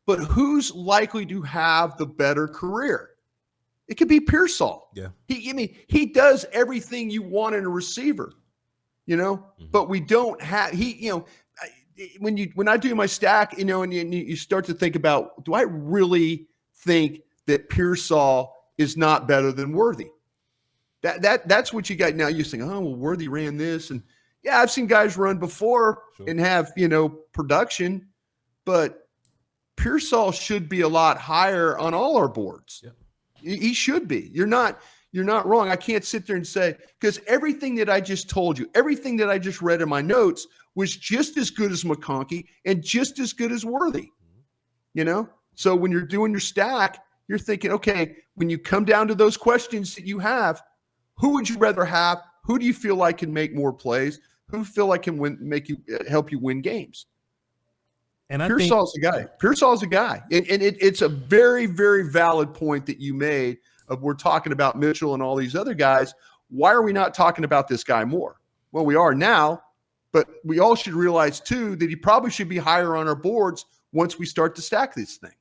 But who's likely to have the better career? It could be Pearsall. Yeah. He does everything you want in a receiver, but we don't have, when I do my stack, and you start to think about, do I really think that Pearsall is not better than Worthy? That's what you got. Now you're saying, oh, well, Worthy ran this. And yeah, I've seen guys run before and have, production, but Pearsall should be a lot higher on all our boards. Yeah. He should be. You're not wrong. I can't sit there and say, because everything that I just told you, everything that I just read in my notes was just as good as McConkey and just as good as Worthy. So when you're doing your stack, you're thinking, okay, when you come down to those questions that you have, who would you rather have? Who do you feel like can make more plays? Who feel like can help you win games? And Pearsall's a guy. Pearsall's a guy. And it's a very, very valid point that you made of, we're talking about Mitchell and all these other guys. Why are we not talking about this guy more? Well, we are now, but we all should realize too that he probably should be higher on our boards once we start to stack this thing.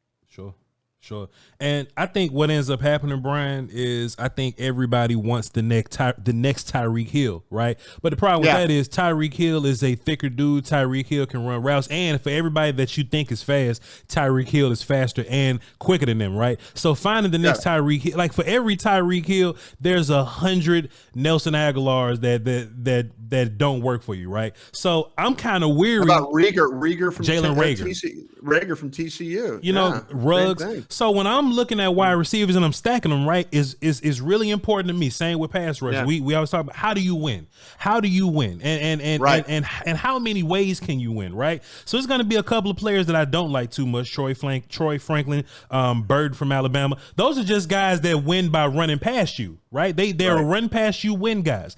Sure. And I think what ends up happening, Bryan, is I think everybody wants the next Tyreek Hill, right? But the problem with that is Tyreek Hill is a thicker dude. Tyreek Hill can run routes. And for everybody that you think is fast, Tyreek Hill is faster and quicker than them, right? So finding the next Tyreek Hill, like for every Tyreek Hill, there's 100 Nelson Aguilars that don't work for you, right? So I'm kind of weary. How about Rieger from Jaylen Rieger from TCU. You know, Ruggs. So when I'm looking at wide receivers and I'm stacking them, right, is really important to me. Same with pass rush. We always talk about how do you win? How do you win? And how many ways can you win, right? So it's going to be a couple of players that I don't like too much. Troy Franklin, Burton from Alabama. Those are just guys that win by running past you, right? They're run past you win guys.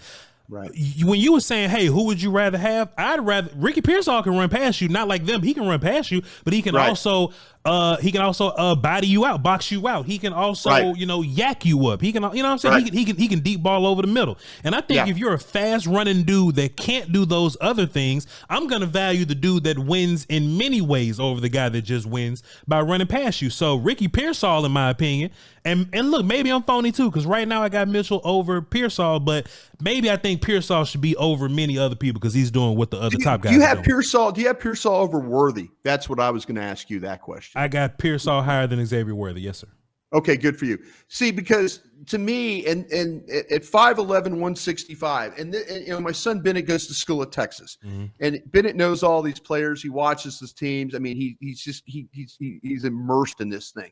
Right. When you were saying, hey, who would you rather have? I'd rather Ricky Pearsall can run past you, not like them. He can run past you, but he can also body you out, box you out. He can also, yak you up. He can, you know what I'm saying? He can deep ball over the middle. And I think if you're a fast running dude that can't do those other things, I'm going to value the dude that wins in many ways over the guy that just wins by running past you. So Ricky Pearsall, in my opinion, and look, maybe I'm phony too, because right now I got Mitchell over Pearsall, but maybe I think Pearsall should be over many other people because he's doing what the other top guys do you are have doing. Pearsall? Do you have Pearsall over Worthy? That's what I was going to ask you that question. I got Pearsall higher than Xavier Worthy. Yes, sir. Okay, good for you. See, because to me, and at 5'11", 165, and my son Bennett goes to school at Texas, and Bennett knows all these players. He watches his teams. I mean, he's immersed in this thing.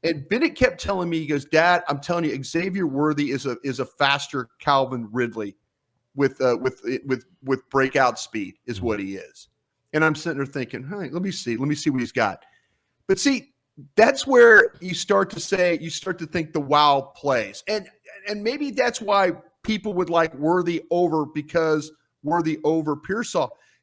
And Bennett kept telling me, he goes, Dad, I'm telling you, Xavier Worthy is a faster Calvin Ridley with breakout speed is what he is. And I'm sitting there thinking, hey, let me see what he's got. But see, that's where you start to think the wow plays. And maybe that's why people would like Worthy over Pearsall.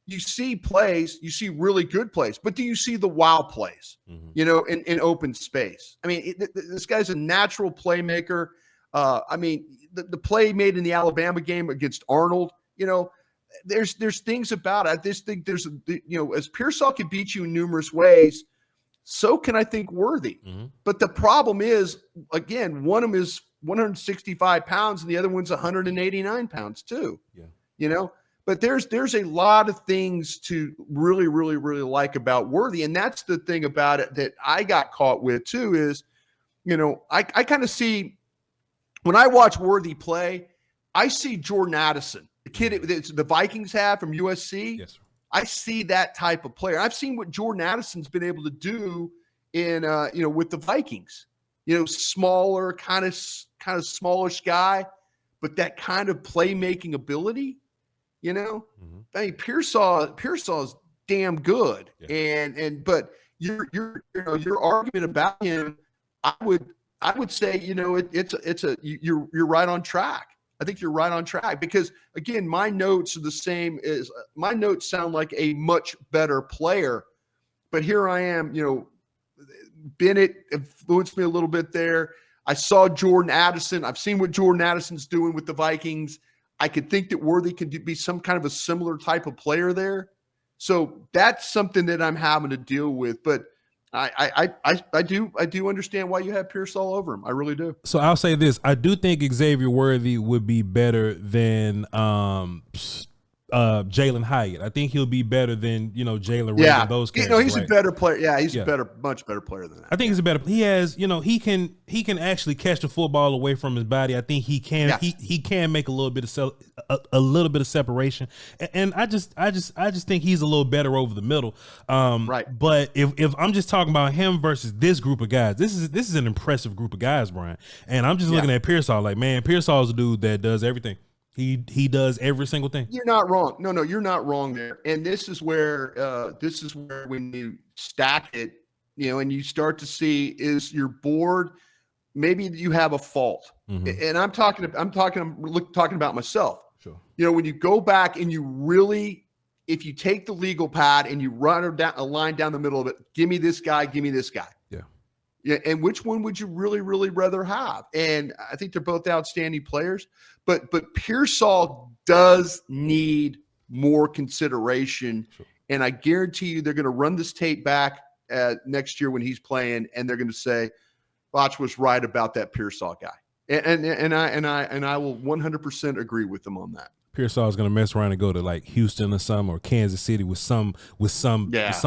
You see plays, you see really good plays, but do you see the wow plays, in open space? I mean, this guy's a natural playmaker. I mean, the play made in the Alabama game against Arnold, there's things about it. I just think there's, as Pearsall can beat you in numerous ways, so can I think Worthy. But the problem is, again, one of them is 165 pounds and the other one's 189 pounds too. But there's a lot of things to really, really, really like about Worthy. And that's the thing about it that I got caught with too is, I kind of see, when I watch Worthy play, I see Jordan Addison, the kid that the Vikings have from USC. Yes, sir. I see that type of player. I've seen what Jordan Addison's been able to do in, with the Vikings, smaller, kind of smallish guy, but that kind of playmaking ability. I mean, Pearsall is damn good, but your argument about him, I would say, you're right on track. I think you're right on track because again, my notes are the same as my notes sound like a much better player, but here I am, Bennett influenced me a little bit there. I saw Jordan Addison. I've seen what Jordan Addison's doing with the Vikings. I could think that Worthy could be some kind of a similar type of player there. So that's something that I'm having to deal with. But I do understand why you have Pearsall over him. I really do. So I'll say this. I do think Xavier Worthy would be better than Jalen Hyatt. I think he'll be better than Jalen. Yeah, those guys. He's a better player. Yeah, he's a much better player than that. I think he's a better. He has, he can actually catch the football away from his body. I think he can. Yeah. He can make a little bit of separation, and I just think he's a little better over the middle. Right. But if I'm just talking about him versus this group of guys, this is an impressive group of guys, Bryan. And I'm just looking at Pearsall like, man, Pearsall's a dude that does everything. He does every single thing. You're not wrong. No, you're not wrong there. And this is where when you stack it, and you start to see is your board, maybe you have a fault. And I'm talking about myself. Sure. When you go back and you really, if you take the legal pad and you run a line down the middle of it, give me this guy. Yeah. Yeah. And which one would you really, really rather have? And I think they're both outstanding players. But Pearsall does need more consideration, and I guarantee you they're going to run this tape back next year when he's playing, and they're going to say, Voch was right about that Pearsall guy. And I will 100% agree with them on that. Pearsall is going to mess around and go to like Houston or some, or Kansas City with some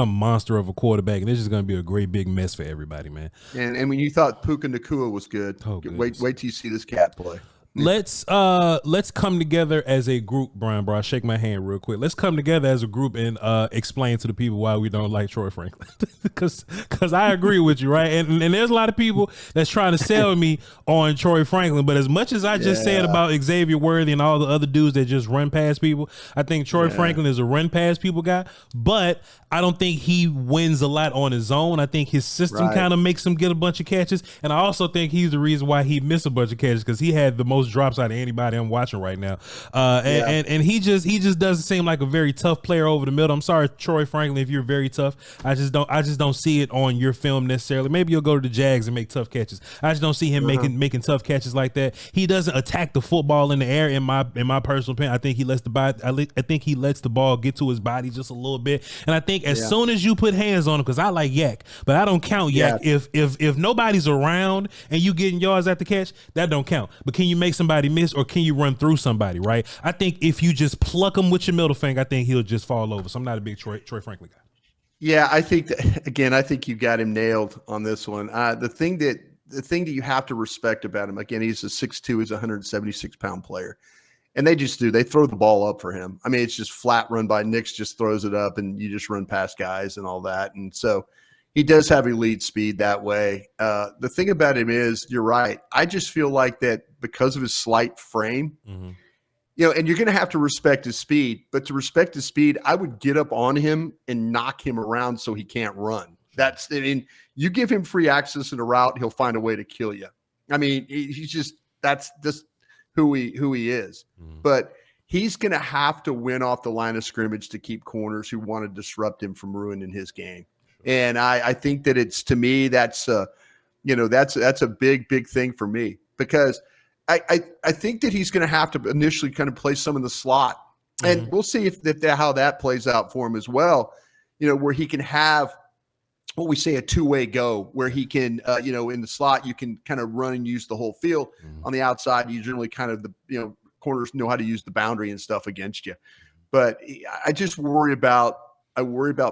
monster of a quarterback, and this is going to be a great big mess for everybody, man. And when you thought Puka Nacua was good, wait till you see this cat play. Let's come together as a group, Bryan Broaddus. Shake my hand real quick. Let's come together as a group and explain to the people why we don't like Troy Franklin. Because I agree with you, right? And there's a lot of people that's trying to sell me on Troy Franklin. But as much as I just said about Xavier Worthy and all the other dudes that just run past people, I think Troy Franklin is a run past people guy. But I don't think he wins a lot on his own. I think his system kind of makes him get a bunch of catches. And I also think he's the reason why he missed a bunch of catches, because he had the most drops out of anybody I'm watching right now. And he just doesn't seem like a very tough player over the middle. I'm sorry, Troy Franklin, if you're very tough. I just don't see it on your film necessarily. Maybe you'll go to the Jags and make tough catches. I just don't see him making tough catches like that. He doesn't attack the football in the air, in my personal opinion. I think he lets the ball get to his body just a little bit. And I think as soon as you put hands on him, because I like Yak, but I don't count Yak. If nobody's around and you getting yards at the catch, that don't count. But can you make somebody miss, or can you run through somebody, right? I think if you just pluck him with your middle finger, I think he'll just fall over. So I'm not a big Troy Franklin guy. Yeah, I think I think you got him nailed on this one. The thing that you have to respect about him, again, he's a 6'2", he's a 176-pound player. And they throw the ball up for him. I mean, it's just flat run by Nix, just throws it up, and you just run past guys and all that. And so he does have elite speed that way. The thing about him is, you're right. I just feel like that because of his slight frame, and you're going to have to respect his speed. But to respect his speed, I would get up on him and knock him around so he can't run. You give him free access in a route, he'll find a way to kill you. I mean, that's just who he is. But he's going to have to win off the line of scrimmage to keep corners who want to disrupt him from ruining his game. And I think that that's a big thing for me, because I think that he's going to have to initially kind of play some in the slot, and we'll see how that plays out for him as well. Where he can have what we say a two-way go, where he can, in the slot, you can kind of run and use the whole field. On the outside, you generally kind of corners know how to use the boundary and stuff against you. But I just worry about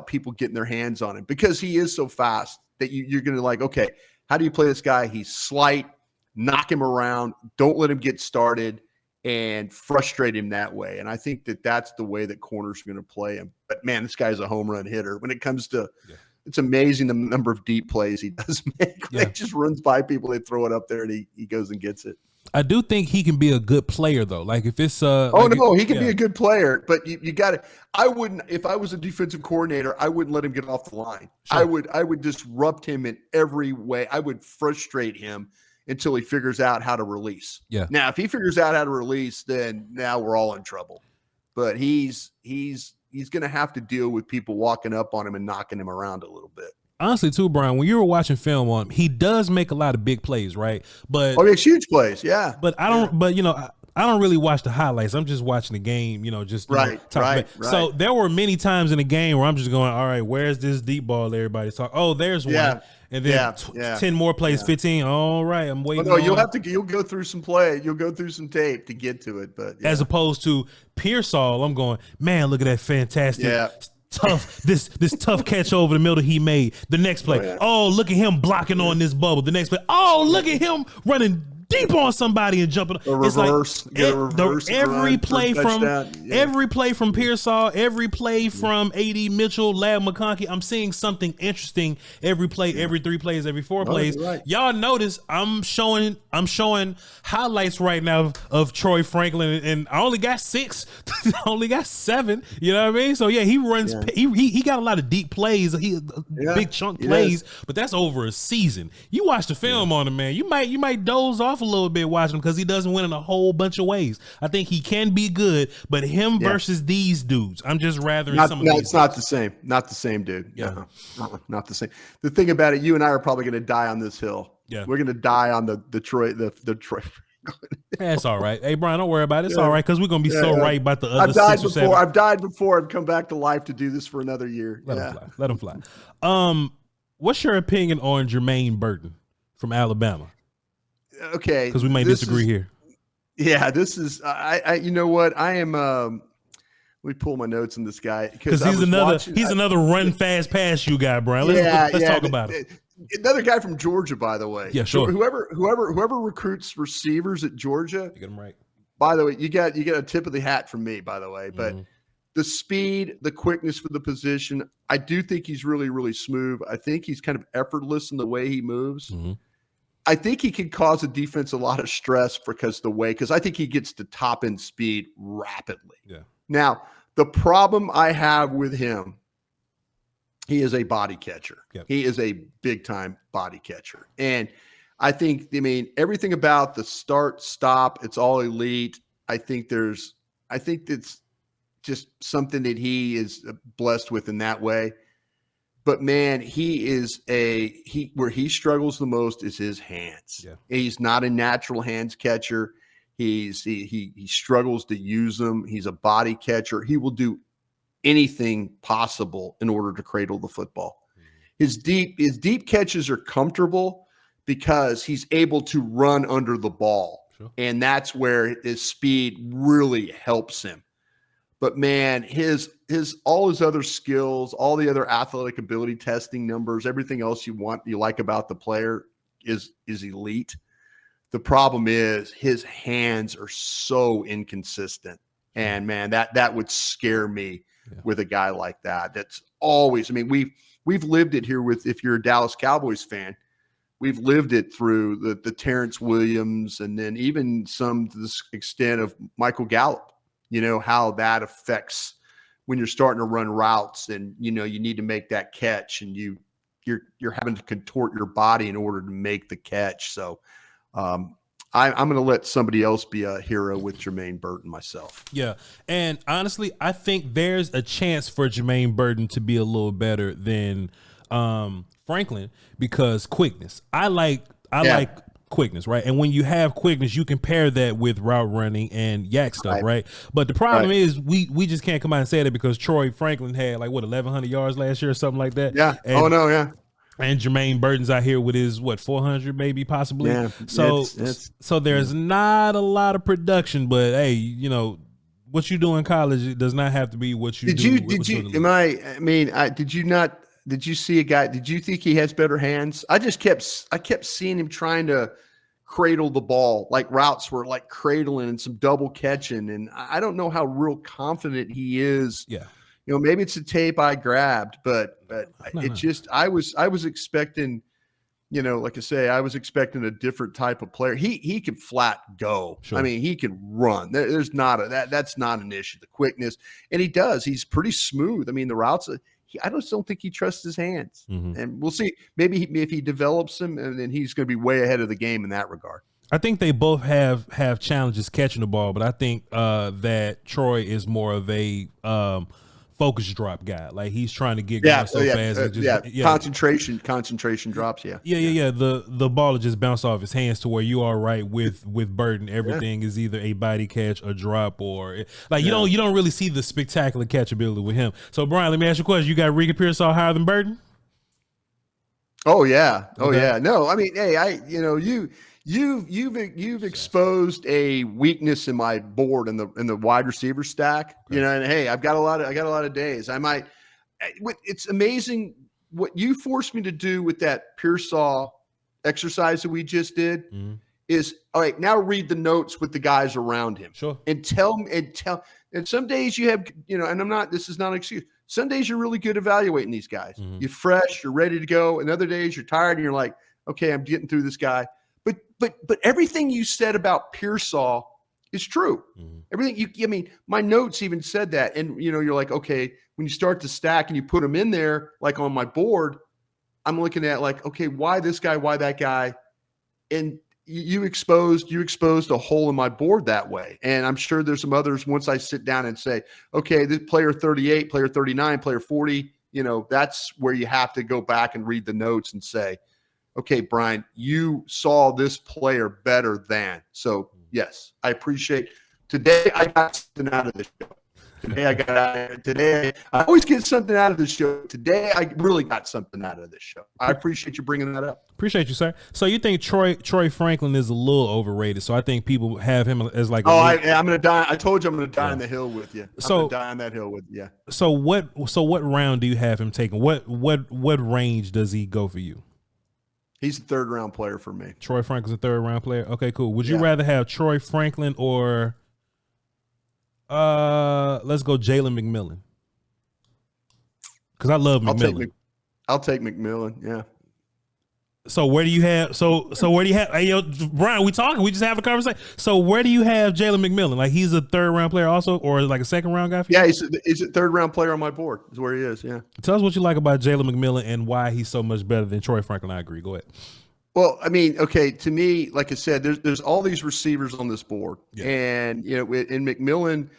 people getting their hands on him, because he is so fast that you're going to like, okay, how do you play this guy? He's slight, knock him around, don't let him get started, and frustrate him that way. And I think that's the way that corners are going to play him. But man, this guy's a home run hitter. When it comes to it's amazing the number of deep plays he does make. He just runs by people, they throw it up there, and he goes and gets it. I do think he can be a good player, though. Like if it's he can be a good player, but you got to. I wouldn't, if I was a defensive coordinator, I wouldn't let him get off the line. Sure. I would disrupt him in every way. I would frustrate him until he figures out how to release. Yeah. Now, if he figures out how to release, then now we're all in trouble. But he's going to have to deal with people walking up on him and knocking him around a little bit. Honestly, too, Bryan, when you were watching film on him, he does make a lot of big plays, right? But he makes huge plays, yeah. But I don't. But I don't really watch the highlights. I'm just watching the game, right. So there were many times in the game where I'm just going, all right, where's this deep ball everybody's talking? Oh, there's one. And then 10 more plays, 15. All right, I'm waiting. Well, no, you'll go through some play. You'll go through some tape to get to it. But as opposed to Pearsall, I'm going, man, look at that fantastic. Tough, this tough catch over the middle he made. The next play, look at him blocking on this bubble. The next play, look at him running deep on somebody and jumping. It's like every play from Pearsall, every play from AD Mitchell, Ladd McConkey. I'm seeing something interesting every play, every 3 plays, every 4 plays. Right. Y'all notice I'm showing highlights right now of Troy Franklin, and I only got 6, I only got 7. You know what I mean? So yeah, he runs. Yeah. He got a lot of deep plays. Big chunk plays, but that's over a season. You watch the film on him, man. You might doze off a little bit watching him because he doesn't win in a whole bunch of ways. I think he can be good, but him versus these dudes, I'm just rather. It's not the same. Not the same, dude. Yeah, not the same. The thing about it, you and I are probably going to die on this hill. Yeah, we're going to die on the Troy. That's all right. Hey, Bryan, don't worry about it. It's all right, because we're going to be right about the other. I've died before. I've come back to life to do this for another year. Let him fly. What's your opinion on Jermaine Burton from Alabama? Okay, because we may disagree here. Yeah, this is I you know what, I am let me pull my notes on this guy because he's another run fast pass you guy, Brian. Let's talk about it. Another guy from Georgia, by the way. Yeah, sure. Whoever recruits receivers at Georgia, you get them right. By the way, you got a tip of the hat from me, by the way. But the speed, the quickness for the position, I do think he's really, really smooth. I think he's kind of effortless in the way he moves. I think he can cause a defense a lot of stress because I think he gets to top end speed rapidly. Yeah. Now, the problem I have with him, he is a body catcher. Yep. He is a big time body catcher. And I think, everything about the start, stop, it's all elite. I think it's just something that he is blessed with in that way. But man, where he struggles the most is his hands. Yeah. He's not a natural hands catcher. He struggles to use them. He's a body catcher. He will do anything possible in order to cradle the football. His deep catches are comfortable because he's able to run under the ball. Sure. And that's where his speed really helps him. But man, all his other skills, all the other athletic ability testing numbers, everything else you like about the player is elite. The problem is his hands are so inconsistent. And man, that would scare me with a guy like that. That's always, we've lived it here if you're a Dallas Cowboys fan, we've lived it through the Terrence Williams and then even some to the extent of Michael Gallup. You know how that affects when you're starting to run routes and, you need to make that catch and you're having to contort your body in order to make the catch. So I'm going to let somebody else be a hero with Jermaine Burton myself. Yeah. And honestly, I think there's a chance for Jermaine Burton to be a little better than Franklin because quickness. I like quickness, right? And when you have quickness, you can pair that with route running and yak stuff, right? But the problem is we just can't come out and say that because Troy Franklin had 1,100 yards last year or something like that. Yeah. And, and Jermaine Burton's out here with his 400 maybe possibly. Yeah. So there's not a lot of production, but hey, what you do in college it does not have to be what you do. Did you see a guy? Did you think he has better hands? I kept seeing him trying to cradle the ball, like routes were like cradling and some double catching. And I don't know how real confident he is. Yeah. Maybe it's a tape I grabbed, but I was expecting, like I say, I was expecting a different type of player. He can flat go. Sure. He can run. There's that's not an issue. The quickness, and he does. He's pretty smooth. The routes. I just don't think he trusts his hands, and we'll see. Maybe if he develops them, and then he's going to be way ahead of the game in that regard. I think they both have challenges catching the ball, but I think that Troy is more of a focus drop guy. Like he's trying to get going so fast. Concentration drops. The ball will just bounce off his hands to where you are right with Burton. Everything is either a body catch, a drop, or you don't really see the spectacular catchability with him. So Brian, let me ask you a question. You got Ricky Pearsall higher than Burton? Oh yeah. No, hey, You've exposed a weakness in my board in the wide receiver stack. And hey, I got a lot of days. It's amazing what you forced me to do with that Pearsall exercise that we just did. Is all right. Now read the notes with the guys around him. Sure. And and some days you have, and this is not an excuse. Some days you're really good evaluating these guys. You're fresh, you're ready to go. And other days you're tired and you're like, okay, I'm getting through this guy. But everything you said about Pearsall is true. Everything my notes even said that. And you're like, okay, when you start to stack and you put them in there, like on my board, I'm looking at like, okay, why this guy, why that guy? And you exposed a hole in my board that way. And I'm sure there's some others once I sit down and say, okay, this player 38, player 39, player 40, that's where you have to go back and read the notes and say, okay, Brian, you saw this player better than. So, yes, I appreciate today I got something out of this show. Today I got out of it. Today I always get something out of the show. Today I really got something out of this show. I appreciate you bringing that up. Appreciate you, sir. So you think Troy Franklin is a little overrated? So I think people have him as like. I'm gonna die. I told you I'm gonna die on the hill with you. I'm gonna die on that hill with you. So what round do you have him taking? What range does he go for you? He's a 3rd round player for me. Troy Franklin's a 3rd round player. Okay, cool. Would you rather have Troy Franklin or let's go Jaylen McMillan? Because I love McMillan. I'll take McMillan. Yeah. So where do you have? So where do you have? Hey, yo, Brian, we talking? We just have a conversation. So where do you have Jaylen McMillan? Like he's a 3rd round player also, or like a 2nd round guy? For you? Yeah, he's a 3rd round player on my board. Is where he is. Yeah. Tell us what you like about Jaylen McMillan and why he's so much better than Troy Franklin. I agree. Go ahead. Well, I mean, okay, to me, like I said, there's all these receivers on this board, and in McMillan,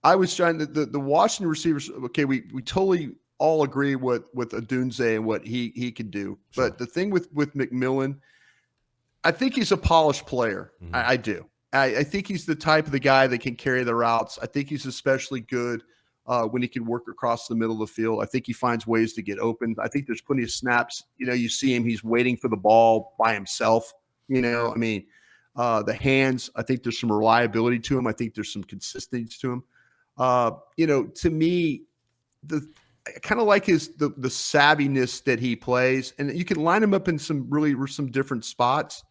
I was trying to the Washington receivers. Okay, we totally all agree with Odunze and what he can do. Sure. But the thing with McMillan, I think he's a polished player. Mm-hmm. I do. I think he's the type of the guy that can carry the routes. I think he's especially good when he can work across the middle of the field. I think he finds ways to get open. I think there's plenty of snaps. You see him, he's waiting for the ball by himself. I mean, the hands, I think there's some reliability to him. I think there's some consistency to him. To me, I kind of like the savviness that he plays, and you can line him up in some different spots,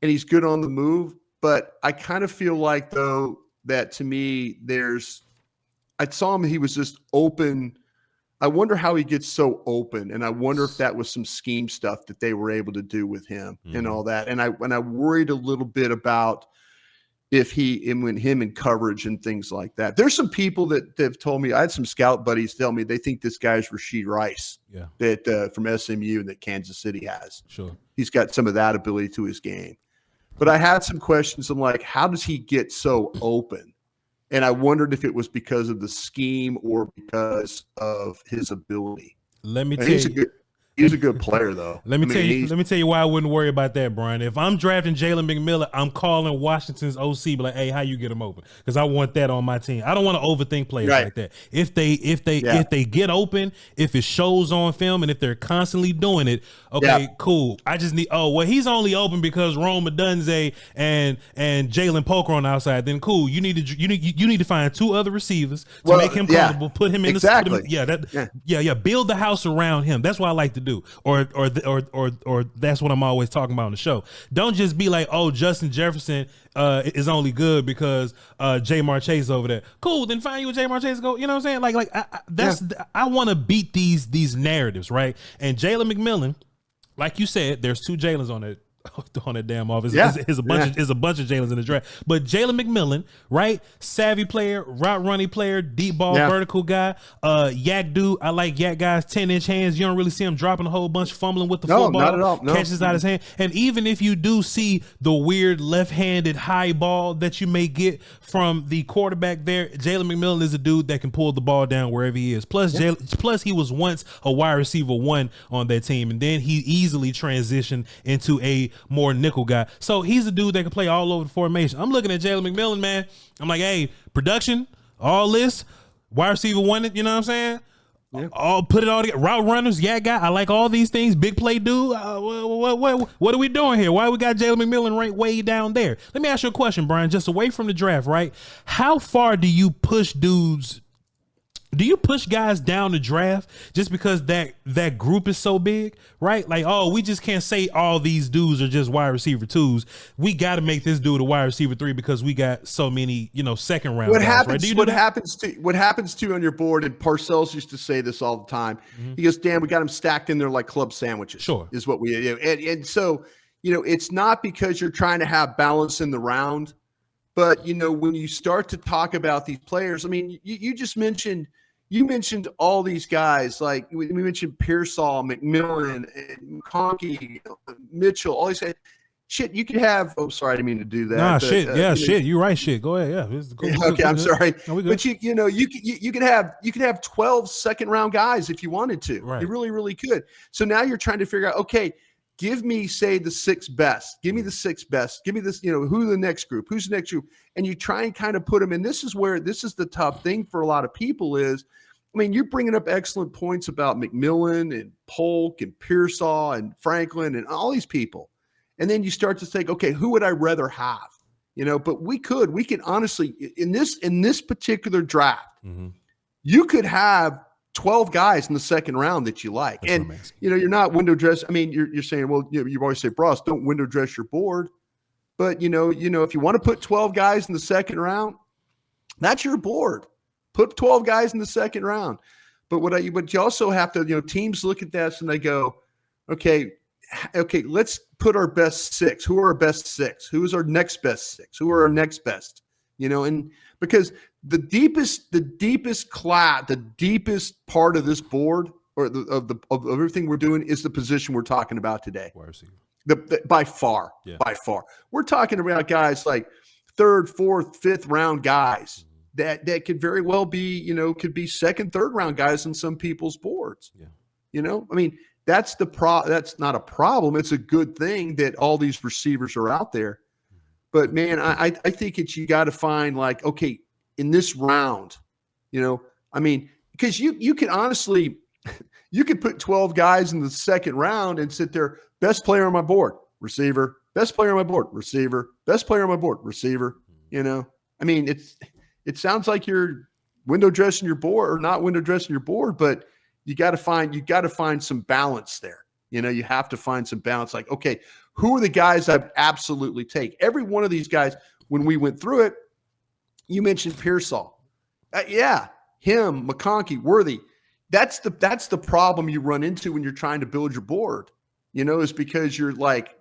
and he's good on the move. But I kind of feel like though that to me, I saw him, he was just open. I wonder how he gets so open, and I wonder if that was some scheme stuff that they were able to do with him and all that. And I worried a little bit about if him in coverage and things like that. There's some people that have told me, I had some scout buddies tell me they think this guy's Rashid Rice that from SMU that Kansas City has. Sure. He's got some of that ability to his game. But I had some questions. I'm like, how does he get so open? And I wondered if it was because of the scheme or because of his ability. Let me tell you. He's a good player, though. Let me tell you why I wouldn't worry about that, Brian. If I'm drafting Jaylen McMillan, I'm calling Washington's OC, be like, "Hey, how you get him open?" Because I want that on my team. I don't want to overthink players like that. If they get open, if it shows on film, and if they're constantly doing it, okay, cool. I just need. Oh, well, he's only open because Rome Odunze and Jalen Poker on the outside. Then cool. You need to find 2 other receivers to make him comfortable. Put him in the build the house around him. That's what I like to do, or that's what I'm always talking about on the show. Don't just be like, oh, Justin Jefferson is only good because Jamar Chase over there. Cool, then find you a Jamar Chase. Go, you know what I'm saying? I want to beat these narratives, right? And Jaylen McMillan, like you said, there's 2 Jaylens on it. On that damn office. It's a bunch of Jaylens in the draft. But Jaylen McMillan, right? Savvy player, route running player, deep ball, vertical guy. Yak dude. I like Yak guys, 10-inch hands. You don't really see him dropping a whole bunch, fumbling with the football. Not at all. No. Catches out his hand. And even if you do see the weird left-handed high ball that you may get from the quarterback there, Jaylen McMillan is a dude that can pull the ball down wherever he is. Plus he was once a wide receiver 1 on that team, and then he easily transitioned into a more nickel guy. So he's a dude that can play all over the formation. I'm looking at Jaylen McMillan, man. I'm like, hey, production, all this, wide receiver 1, you know what I'm saying? Yeah. All put it all together. Route runners, guy. I like all these things. Big play dude. What are we doing here? Why we got Jaylen McMillan ranked way down there? Let me ask you a question, Brian, just away from the draft, right? How far do you push dudes? Do you push guys down the draft just because that group is so big, right? Like, oh, we just can't say all these dudes are just wide receiver 2s. We got to make this dude a wide receiver 3 because we got so many, second round. What happens to you on your board? And Parcells used to say this all the time. Mm-hmm. He goes, "Dan, we got them stacked in there like club sandwiches." Sure, is what we do. And so, it's not because you're trying to have balance in the round, but when you start to talk about these players, I mean, you just mentioned. You mentioned all these guys, like we mentioned Pearsall, McMillan, McConkey, Mitchell, all these guys. Shit, you could have. Oh, sorry, I didn't mean to do that. Nah, but, shit. Shit. You're right. Shit. Go ahead. Yeah. Cool. Okay, I'm sorry. No, but you could have 12 second round guys if you wanted to. Right. You really, really could. So now you're trying to figure out. Okay, give me, say, the 6 best. Give me the 6 best. Give me this, who the next group? Who's the next group? And you try and kind of put them in. This is the tough thing for a lot of people is, I mean, you're bringing up excellent points about McMillan and Polk and Pearsall and Franklin and all these people. And then you start to think, okay, who would I rather have? But we can honestly, in this particular draft, you could have 12 guys in the second round that you like. That's and, you're not window dress. I mean, you're saying, well, you always say, Bross, don't window dress your board. But, if you want to put 12 guys in the second round, that's your board. Put 12 guys in the second round. But you also have to, teams look at this and they go, okay, let's put our best 6. Who are our best 6? Who is our next best 6? Who are our next best? And because the deepest part of this board or of everything we're doing is the position we're talking about today. By far. We're talking about guys like 3rd, 4th, 5th round guys that could very well be, could be 2nd, 3rd round guys on some people's boards. I mean, that's not a problem. It's a good thing that all these receivers are out there. But man, I think you got to find like, okay, in this round, I mean, because you can honestly, you could put 12 guys in the second round and sit there, best player on my board, receiver, best player on my board, receiver, best player on my board, receiver. I mean, it sounds like you're window dressing your board or not window dressing your board, but you got to find some balance there. You have to find some balance. Like, okay, who are the guys I'd absolutely take? Every one of these guys, when we went through it, you mentioned Pearsall. Him, McConkey, Worthy. That's the problem you run into when you're trying to build your board, is because you're like,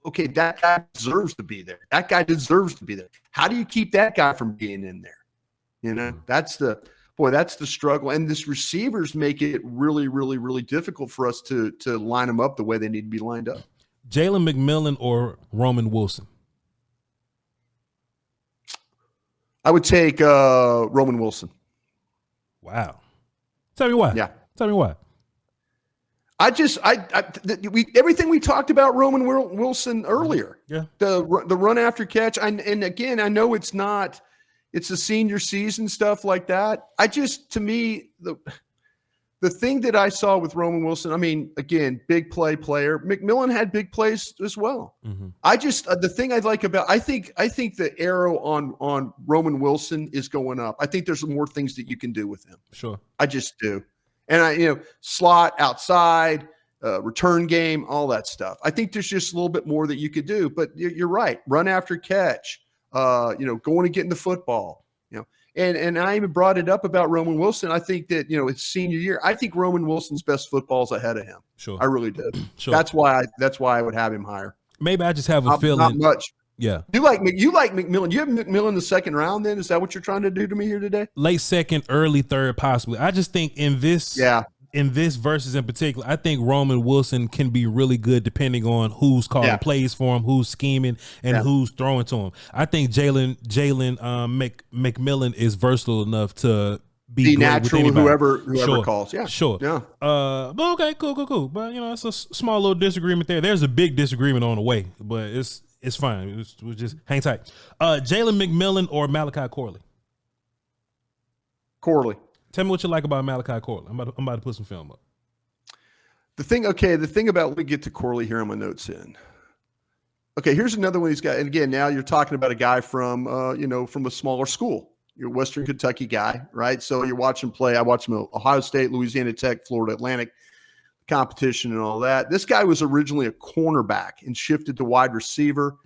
okay, that guy deserves to be there. That guy deserves to be there. How do you keep that guy from being in there? That's the struggle. And this receivers make it really, really, really difficult for us to line them up the way they need to be lined up. Jaylen McMillan or Roman Wilson? I would take Roman Wilson. Wow. Tell me why. Yeah. Tell me why. Everything we talked about Roman Wilson earlier. Yeah. The run after catch. And again, I know it's the senior season stuff like that. To me, the thing that I saw with Roman Wilson, I mean, again, big player. McMillan had big plays as well. The thing I like about, I think the arrow on Roman Wilson is going up. I think there's more things that you can do with him. Sure. I just do. And slot, outside, return game, all that stuff. I think there's just a little bit more that you could do, but you're right. Run after catch, going and getting the football, and I even brought it up about Roman Wilson. I think that, it's senior year. I think Roman Wilson's best football's ahead of him. Sure. I really did. Sure. That's why I would have him higher. Maybe I just have a feeling. Not much. Yeah. You like McMillan. You have McMillan in the second round then? Is that what you're trying to do to me here today? Late second, early third, possibly. I just think in this versus in particular, I think Roman Wilson can be really good depending on who's calling plays for him, who's scheming, and who's throwing to him. I think Jaylen McMillan is versatile enough to be natural with whoever calls. Yeah. Sure. Yeah. But okay, cool. But it's a small little disagreement there. There's a big disagreement on the way, but it's fine. We'll just hang tight. Jaylen McMillan or Malachi Corley? Corley. Tell me what you like about Malachi Corley. I'm about to put some film up. The thing about, let me get to Corley here on my notes in. Okay, here's another one of these guys. And again, now you're talking about a guy from a smaller school. You're a Western Kentucky guy, right? So you're watching play. I watched him at Ohio State, Louisiana Tech, Florida Atlantic competition and all that. This guy was originally a cornerback and shifted to wide receiver.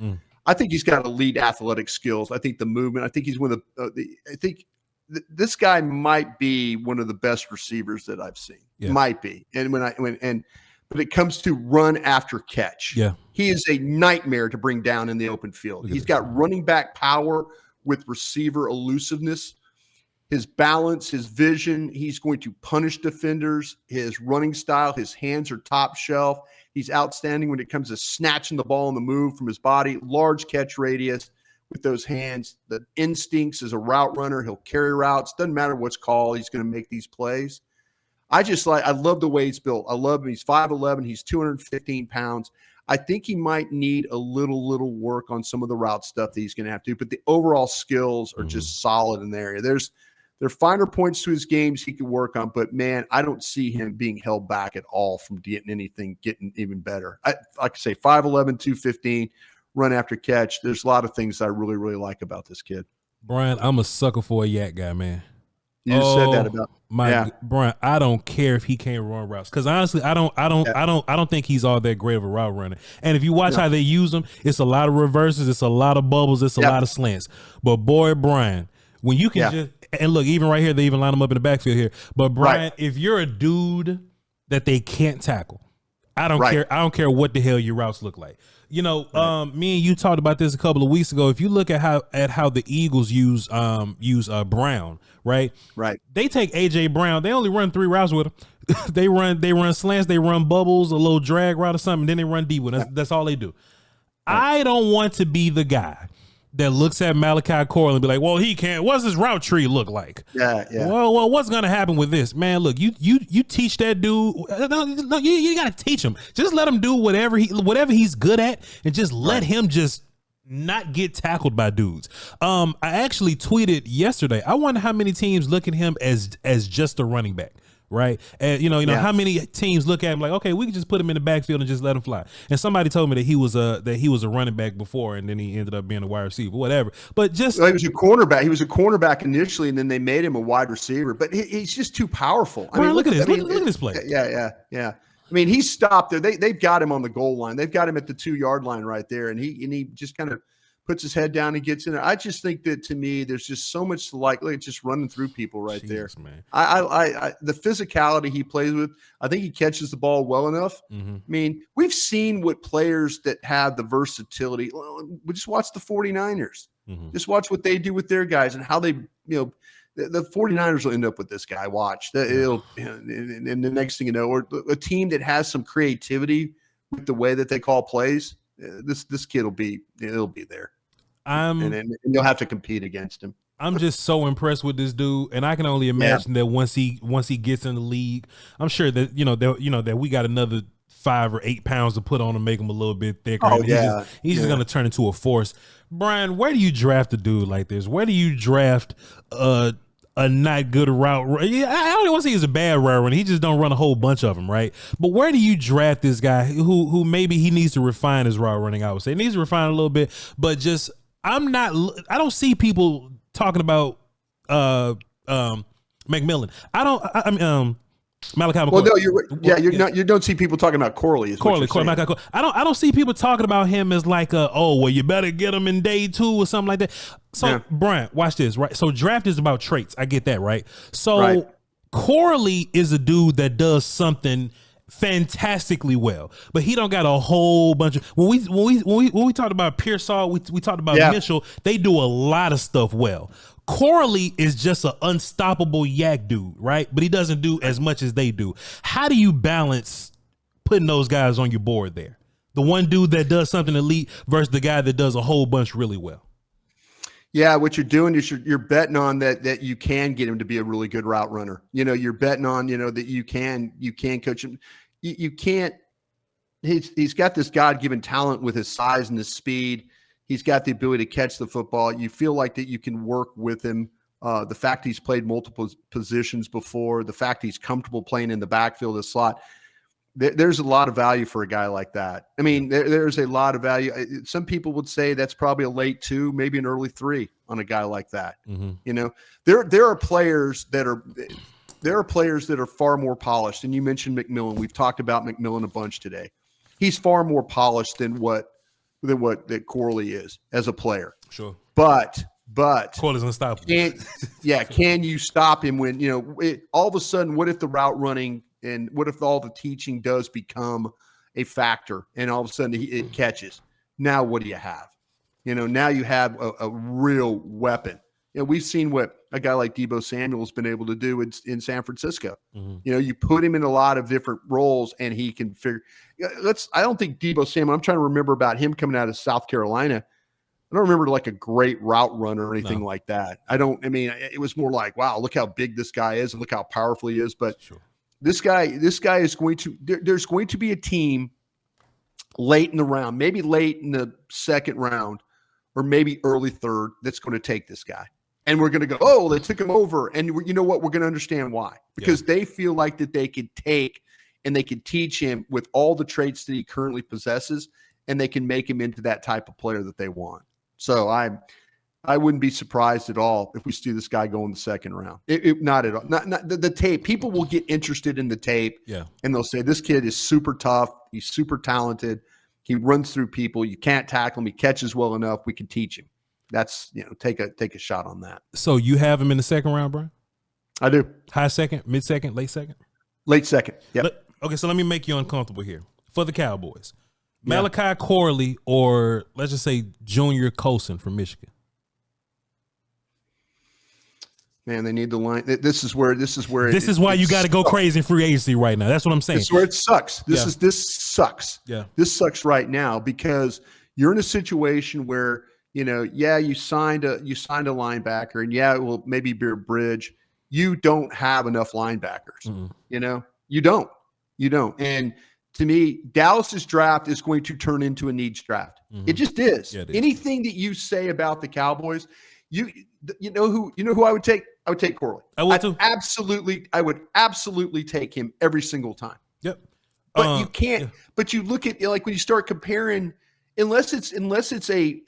I think he's got elite athletic skills. I think the movement. I think he's one of this guy might be one of the best receivers that I've seen. Yeah. Might be. And but it comes to run after catch. Yeah. He is a nightmare to bring down in the open field. He's got running back power with receiver elusiveness. His balance, his vision, he's going to punish defenders. His running style, his hands are top shelf. He's outstanding when it comes to snatching the ball on the move from his body, large catch radius with those hands. The instincts as a route runner. He'll carry routes. Doesn't matter what's called. He's going to make these plays. I love the way he's built. I love him. He's 5'11". He's 215 pounds. I think he might need a little work on some of the route stuff that he's going to have to do, but the overall skills are just solid in the area. There are finer points to his games he can work on, but man, I don't see him being held back at all from getting even better. Like I say, 5'11", 215, run after catch. There's a lot of things I really, really like about this kid. Brian, I'm a sucker for a yak guy, man. You said that about Brian. I don't care if he can't run routes, because honestly, I don't think he's all that great of a route runner. And if you watch how they use him, it's a lot of reverses, it's a lot of bubbles, it's a lot of slants. But boy, Brian, when you can just, and look, even right here, they even line him up in the backfield here. But Brian, if you're a dude that they can't tackle, I don't care. I don't care what the hell your routes look like. You know, me and you talked about this a couple of weeks ago. If you look at how the Eagles use Brown, right? They take AJ Brown. They only run 3 routes with him. they run slants, they run bubbles, a little drag route or something, then they run deep with him. That's all they do. I don't want to be the guy that looks at Malachi Corley and be like, well, he can't. What's his route tree look like? Well, what's gonna happen with this, man? Look, you teach that dude. No, you gotta teach him. Just let him do whatever he's good at, and just let him just not get tackled by dudes. I actually tweeted yesterday, I wonder how many teams look at him as just a running back. Right. And you know, how many teams look at him like, okay, we can just put him in the backfield and just let him fly. And somebody told me that he was a running back before, and then he ended up being a wide receiver, whatever. But he was a cornerback. He was a cornerback initially, and then they made him a wide receiver. But he's just too powerful. I mean, look at this. Look at this play. Yeah. I mean, he's stopped there. They've got him on the goal line. They've got him at the 2-yard line right there, and he just kind of puts his head down and gets in there. I just think that, to me, there's just so much to like just running through people right there. Man. I the physicality he plays with, I think he catches the ball well enough. I mean, we've seen what players that have the versatility. We just watch the 49ers. Just watch what they do with their guys and how they, the 49ers will end up with this guy. Watch. And the next thing you know, or a team that has some creativity with the way that they call plays, this kid will be there. And you'll have to compete against him. I'm just so impressed with this dude, and I can only imagine that once he gets in the league, I'm sure that that we got another 5 or 8 pounds to put on to make him a little bit thicker. He's just going to turn into a force. Brian, where do you draft a dude like this? Where do you draft a not good route? Yeah, I don't want to say he's a bad route runner. He just don't run a whole bunch of them, right? But where do you draft this guy who maybe he needs to refine his route running? I would say he needs to refine a little bit, but just I don't see people talking about McMillan. Malachi McConkey. Well, no, you don't see people talking about Corley. Malachi Corley. I don't see people talking about him as like you better get him in day 2 or something like that. So Brian, watch this, right? So draft is about traits. I get that, right? So Corley is a dude that does something fantastically well, but he don't got a whole bunch of when we talked about Pearsall, we talked about Mitchell. They do a lot of stuff well. Corley is just an unstoppable yak dude, right? But he doesn't do as much as they do. How do you balance putting those guys on your board there? The one dude that does something elite versus the guy that does a whole bunch really well. Yeah, what you're doing is you're betting on that you can get him to be a really good route runner. You're betting on that you can coach him. You can't. He's got this God-given talent with his size and his speed. He's got the ability to catch the football. You feel like that you can work with him. The fact he's played multiple positions before, the fact he's comfortable playing in the backfield, the slot. There's a lot of value for a guy like that. I mean, there's a lot of value. Some people would say that's probably a late 2, maybe an early 3 on a guy like that. There are players that are far more polished. And you mentioned McMillan. We've talked about McMillan a bunch today. He's far more polished than what Corley is as a player. Sure. But Corley's unstoppable. Can you stop him when all of a sudden? What if the route running and what if all the teaching does become a factor, and all of a sudden it catches? Now what do you have? Now you have a real weapon. We've seen what a guy like Deebo Samuel's been able to do in San Francisco. You put him in a lot of different roles, and he can figure. I don't think Deebo Samuel. I'm trying to remember about him coming out of South Carolina. I don't remember like a great route runner or anything like that. It was more like, wow, look how big this guy is and look how powerful he is. But this guy is going to. There's going to be a team late in the round, maybe late in the second round, or maybe early third, that's going to take this guy. And we're going to go, oh, they took him over. And you know what? We're going to understand why. Because they feel like that they could take and they could teach him with all the traits that he currently possesses, and they can make him into that type of player that they want. So I wouldn't be surprised at all if we see this guy go in the second round. Not at all. Not the tape. People will get interested in the tape, and they'll say, this kid is super tough. He's super talented. He runs through people. You can't tackle him. He catches well enough. We can teach him. That's, take a shot on that. So you have him in the second round, Brian? I do. High second, mid second, late second? Late second. Yep. Okay, so let me make you uncomfortable here. For the Cowboys, Malachi Corley, or let's just say Junior Colson from Michigan. Man, they need the line. This is why you got to go crazy in free agency right now. That's what I'm saying. This is where it sucks. This sucks. Yeah. This sucks right now because you're in a situation where, you signed a linebacker, and it will maybe be a bridge. You don't have enough linebackers. Mm-hmm. You don't. And to me, Dallas's draft is going to turn into a needs draft. Mm-hmm. It just is. Yeah, it is. Anything that you say about the Cowboys, you know who I would take? I would take Corley. I would too. I would absolutely take him every single time. Yep. But you can't. Yeah. But you look at when you start comparing, unless it's a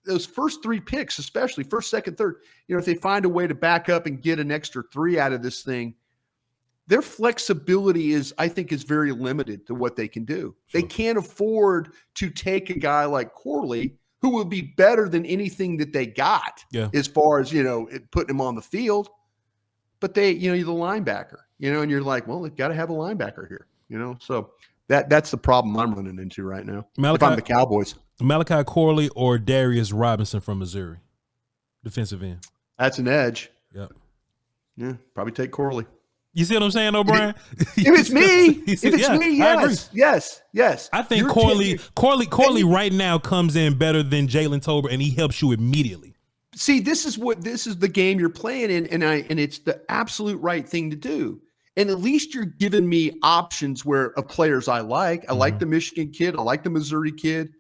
those first three picks, especially first, second, third. If they find a way to back up and get an extra 3 out of this thing, their flexibility is very limited to what they can do. Sure. They can't afford to take a guy like Corley, who would be better than anything that they got as far as, putting him on the field. But you're the linebacker, and you're like, well, they've got to have a linebacker here, So that's the problem I'm running into right now. If I'm the Cowboys. Malachi Corley or Darius Robinson from Missouri, defensive end. That's an edge. Yep. Yeah, probably take Corley. You see what I'm saying, O'Brien? If it's me, yes. I think Corley right now comes in better than Jaylen Tolbert, and he helps you immediately. See, this is the game you're playing in, and it's the absolute right thing to do. And at least you're giving me options of players I like. I like the Michigan kid. I like the Missouri kid.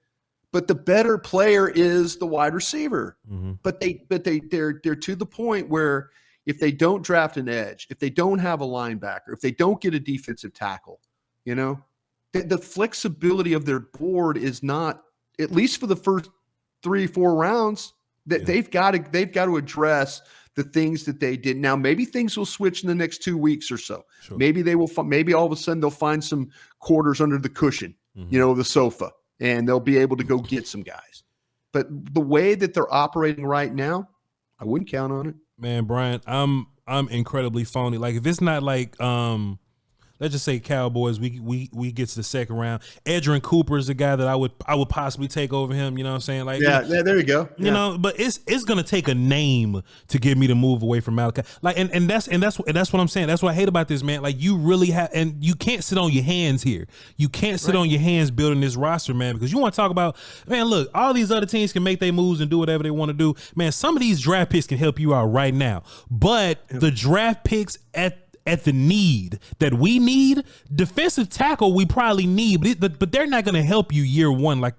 But the better player is the wide receiver. Mm-hmm. But they're to the point where if they don't draft an edge, if they don't have a linebacker, if they don't get a defensive tackle, the flexibility of their board is not, at least for the first 3-4 rounds, that they've got to address the things that they did. Now, maybe things will switch in the next 2 weeks or so. Sure. Maybe they will. Maybe all of a sudden they'll find some quarters under the cushion, the sofa, and they'll be able to go get some guys. But the way that they're operating right now, I wouldn't count on it. Man, Brian, I'm incredibly phony. Like, if it's not like let's just say Cowboys, we get to the second round. Edgerrin Cooper is the guy that I would possibly take over him. You know what I'm saying? Like, there you go. But it's gonna take a name to get me to move away from Malachi. Like, and that's what I'm saying. That's what I hate about this, man. Like, you really have, and you can't sit on your hands here. You can't sit on your hands building this roster, man, because you want to talk about, man, look, all these other teams can make their moves and do whatever they want to do. Man, some of these draft picks can help you out right now, but the draft picks at the need that we need, defensive tackle we probably need, but they're not going to help you year one like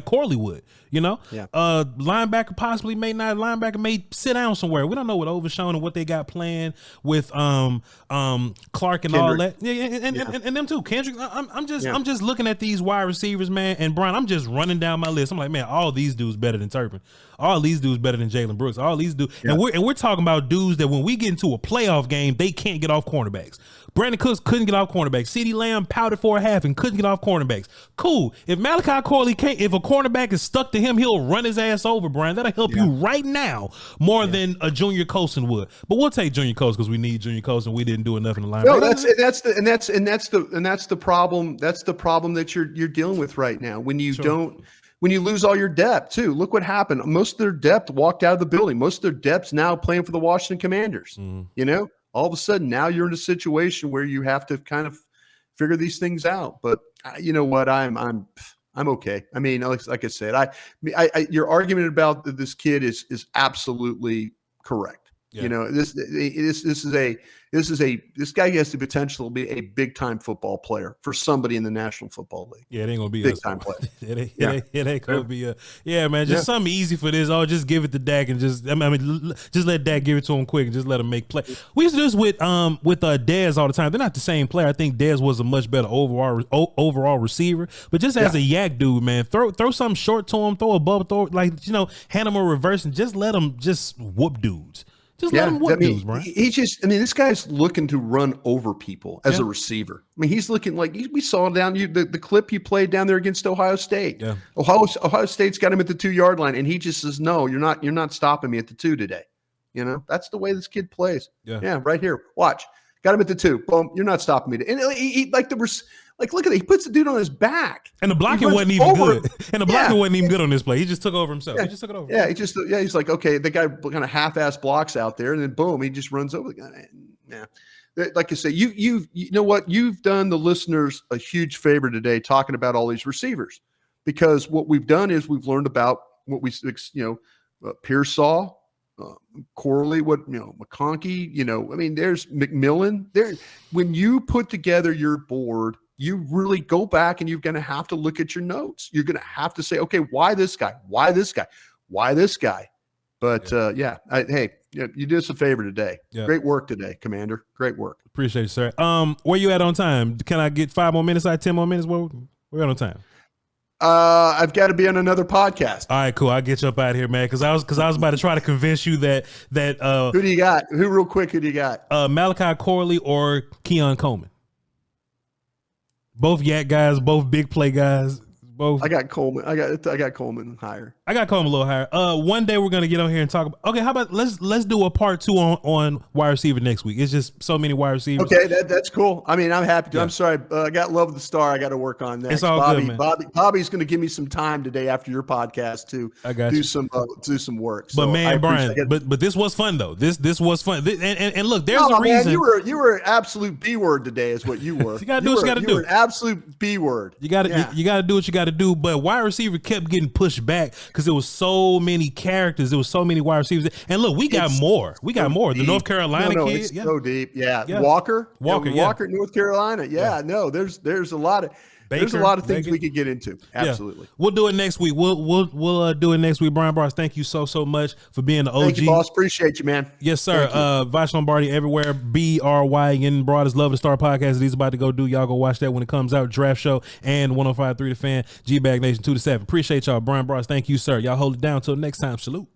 Corley would. Linebacker possibly may not. Linebacker may sit down somewhere. We don't know what Overshown and what they got planned with Clark and Kendrick. All that. And them too. Kendrick. I'm just looking at these wide receivers, man. And Brian, I'm just running down my list. I'm like, man, all these dudes better than Turpin. All these dudes better than Jalen Brooks. All these dudes, and we're talking about dudes that when we get into a playoff game, they can't get off cornerbacks. Brandon Cooks couldn't get off cornerbacks. CeeDee Lamb powdered for a half and couldn't get off cornerbacks. Cool. If Malachi Corley can't, if a cornerback is stuck to him, he'll run his ass over, Brian. That'll help you right now more than a Junior Colson would. But we'll take Junior Colson because we need Junior Colson. We didn't do enough in the line. No, that's the problem. That's the problem that you're dealing with right now. When you don't. When you lose all your depth, too. Look what happened. Most of their depth walked out of the building. Most of their depth's now playing for the Washington Commanders. All of a sudden, now you're in a situation where you have to kind of figure these things out. But you know what? I'm okay. I mean, like I said, your argument about this kid is absolutely correct. Yeah. You know, this guy has the potential to be a big time football player for somebody in the National Football League. Yeah, it ain't gonna be big time player. it ain't gonna be man. Just something easy for this. Oh, just give it to Dak and just let Dak give it to him quick and just let him make play. We used to do this with Dez all the time. They're not the same player. I think Dez was a much better overall receiver, but just as a yak dude, man, throw something short to him, throw a bubble, hand him a reverse and just let him just whoop dudes. Just let him whoop dudes, Brian. This guy's looking to run over people as a receiver. I mean, he's looking like we saw down the clip he played down there against Ohio State. Yeah. Ohio State's got him at the 2-yard line, and he just says, "No, you're not stopping me at the 2 today." You know, that's the way this kid plays. Yeah, right here. Watch, got him at the 2. Boom, you're not stopping me. And he look at it. He puts the dude on his back. And the blocking wasn't even good. And the blocking wasn't even good on this play. He just took over himself. Yeah. He just took it over. Yeah, he's like, okay, the guy kind of half-ass blocks out there, and then boom, he just runs over the guy. Yeah. Like I say, you know what? You've done the listeners a huge favor today talking about all these receivers, because what we've done is we've learned about what Pearsall, Corley, McConkey, there's McMillan there. When you put together your board, you really go back and you're going to have to look at your notes. You're going to have to say, okay, why this guy? Why this guy? Why this guy? But hey, you did us a favor today. Yeah. Great work today, Commander. Great work. Appreciate it, sir. Where you at on time? Can I get 5 more minutes? 10 more minutes? Where we at on time? I've got to be on another podcast. All right, cool. I'll get you up out of here, man. Because I was about to try to convince you that who do you got? Who do you got? Malachi Corley or Keon Coleman. Both yak guys, both big play guys. Both. I got Coleman. I got Coleman higher. I got Coleman a little higher. One day we're gonna get on here and talk about. Okay, how about let's do a part 2 on wide receiver next week. It's just so many wide receivers. Okay, that's cool. I mean, I'm happy to. Yeah. I'm sorry. I got Love of the Star. I got to work on next. It's all good, man. Bobby's gonna give me some time today after your podcast to do some work. So but man, Brian, but this was fun though. This was fun. And look, there's a reason. Man, you were an absolute B word today, is what you were. You gotta do what you gotta do. You were an absolute B word. You gotta do what you gotta do. But wide receiver kept getting pushed back because there was so many characters. There was so many wide receivers. And look, we got more. The North Carolina kid. It's so deep. Yeah. Walker, North Carolina. No, there's a lot of there's a lot of things we could get into. Absolutely. Yeah. We'll do it next week. We'll do it next week. Bryan Broaddus, thank you so much for being the OG. Thank you, boss. Appreciate you, man. Yes, sir. Voch Lombardi everywhere. BRYN Broaddus Love the Star podcast that he's about to go do. Y'all go watch that when it comes out. Draft Show and 105.3 The Fan. G-Bag Nation 2 to 7. Appreciate y'all. Bryan Broaddus, thank you, sir. Y'all hold it down. Until next time. Salute.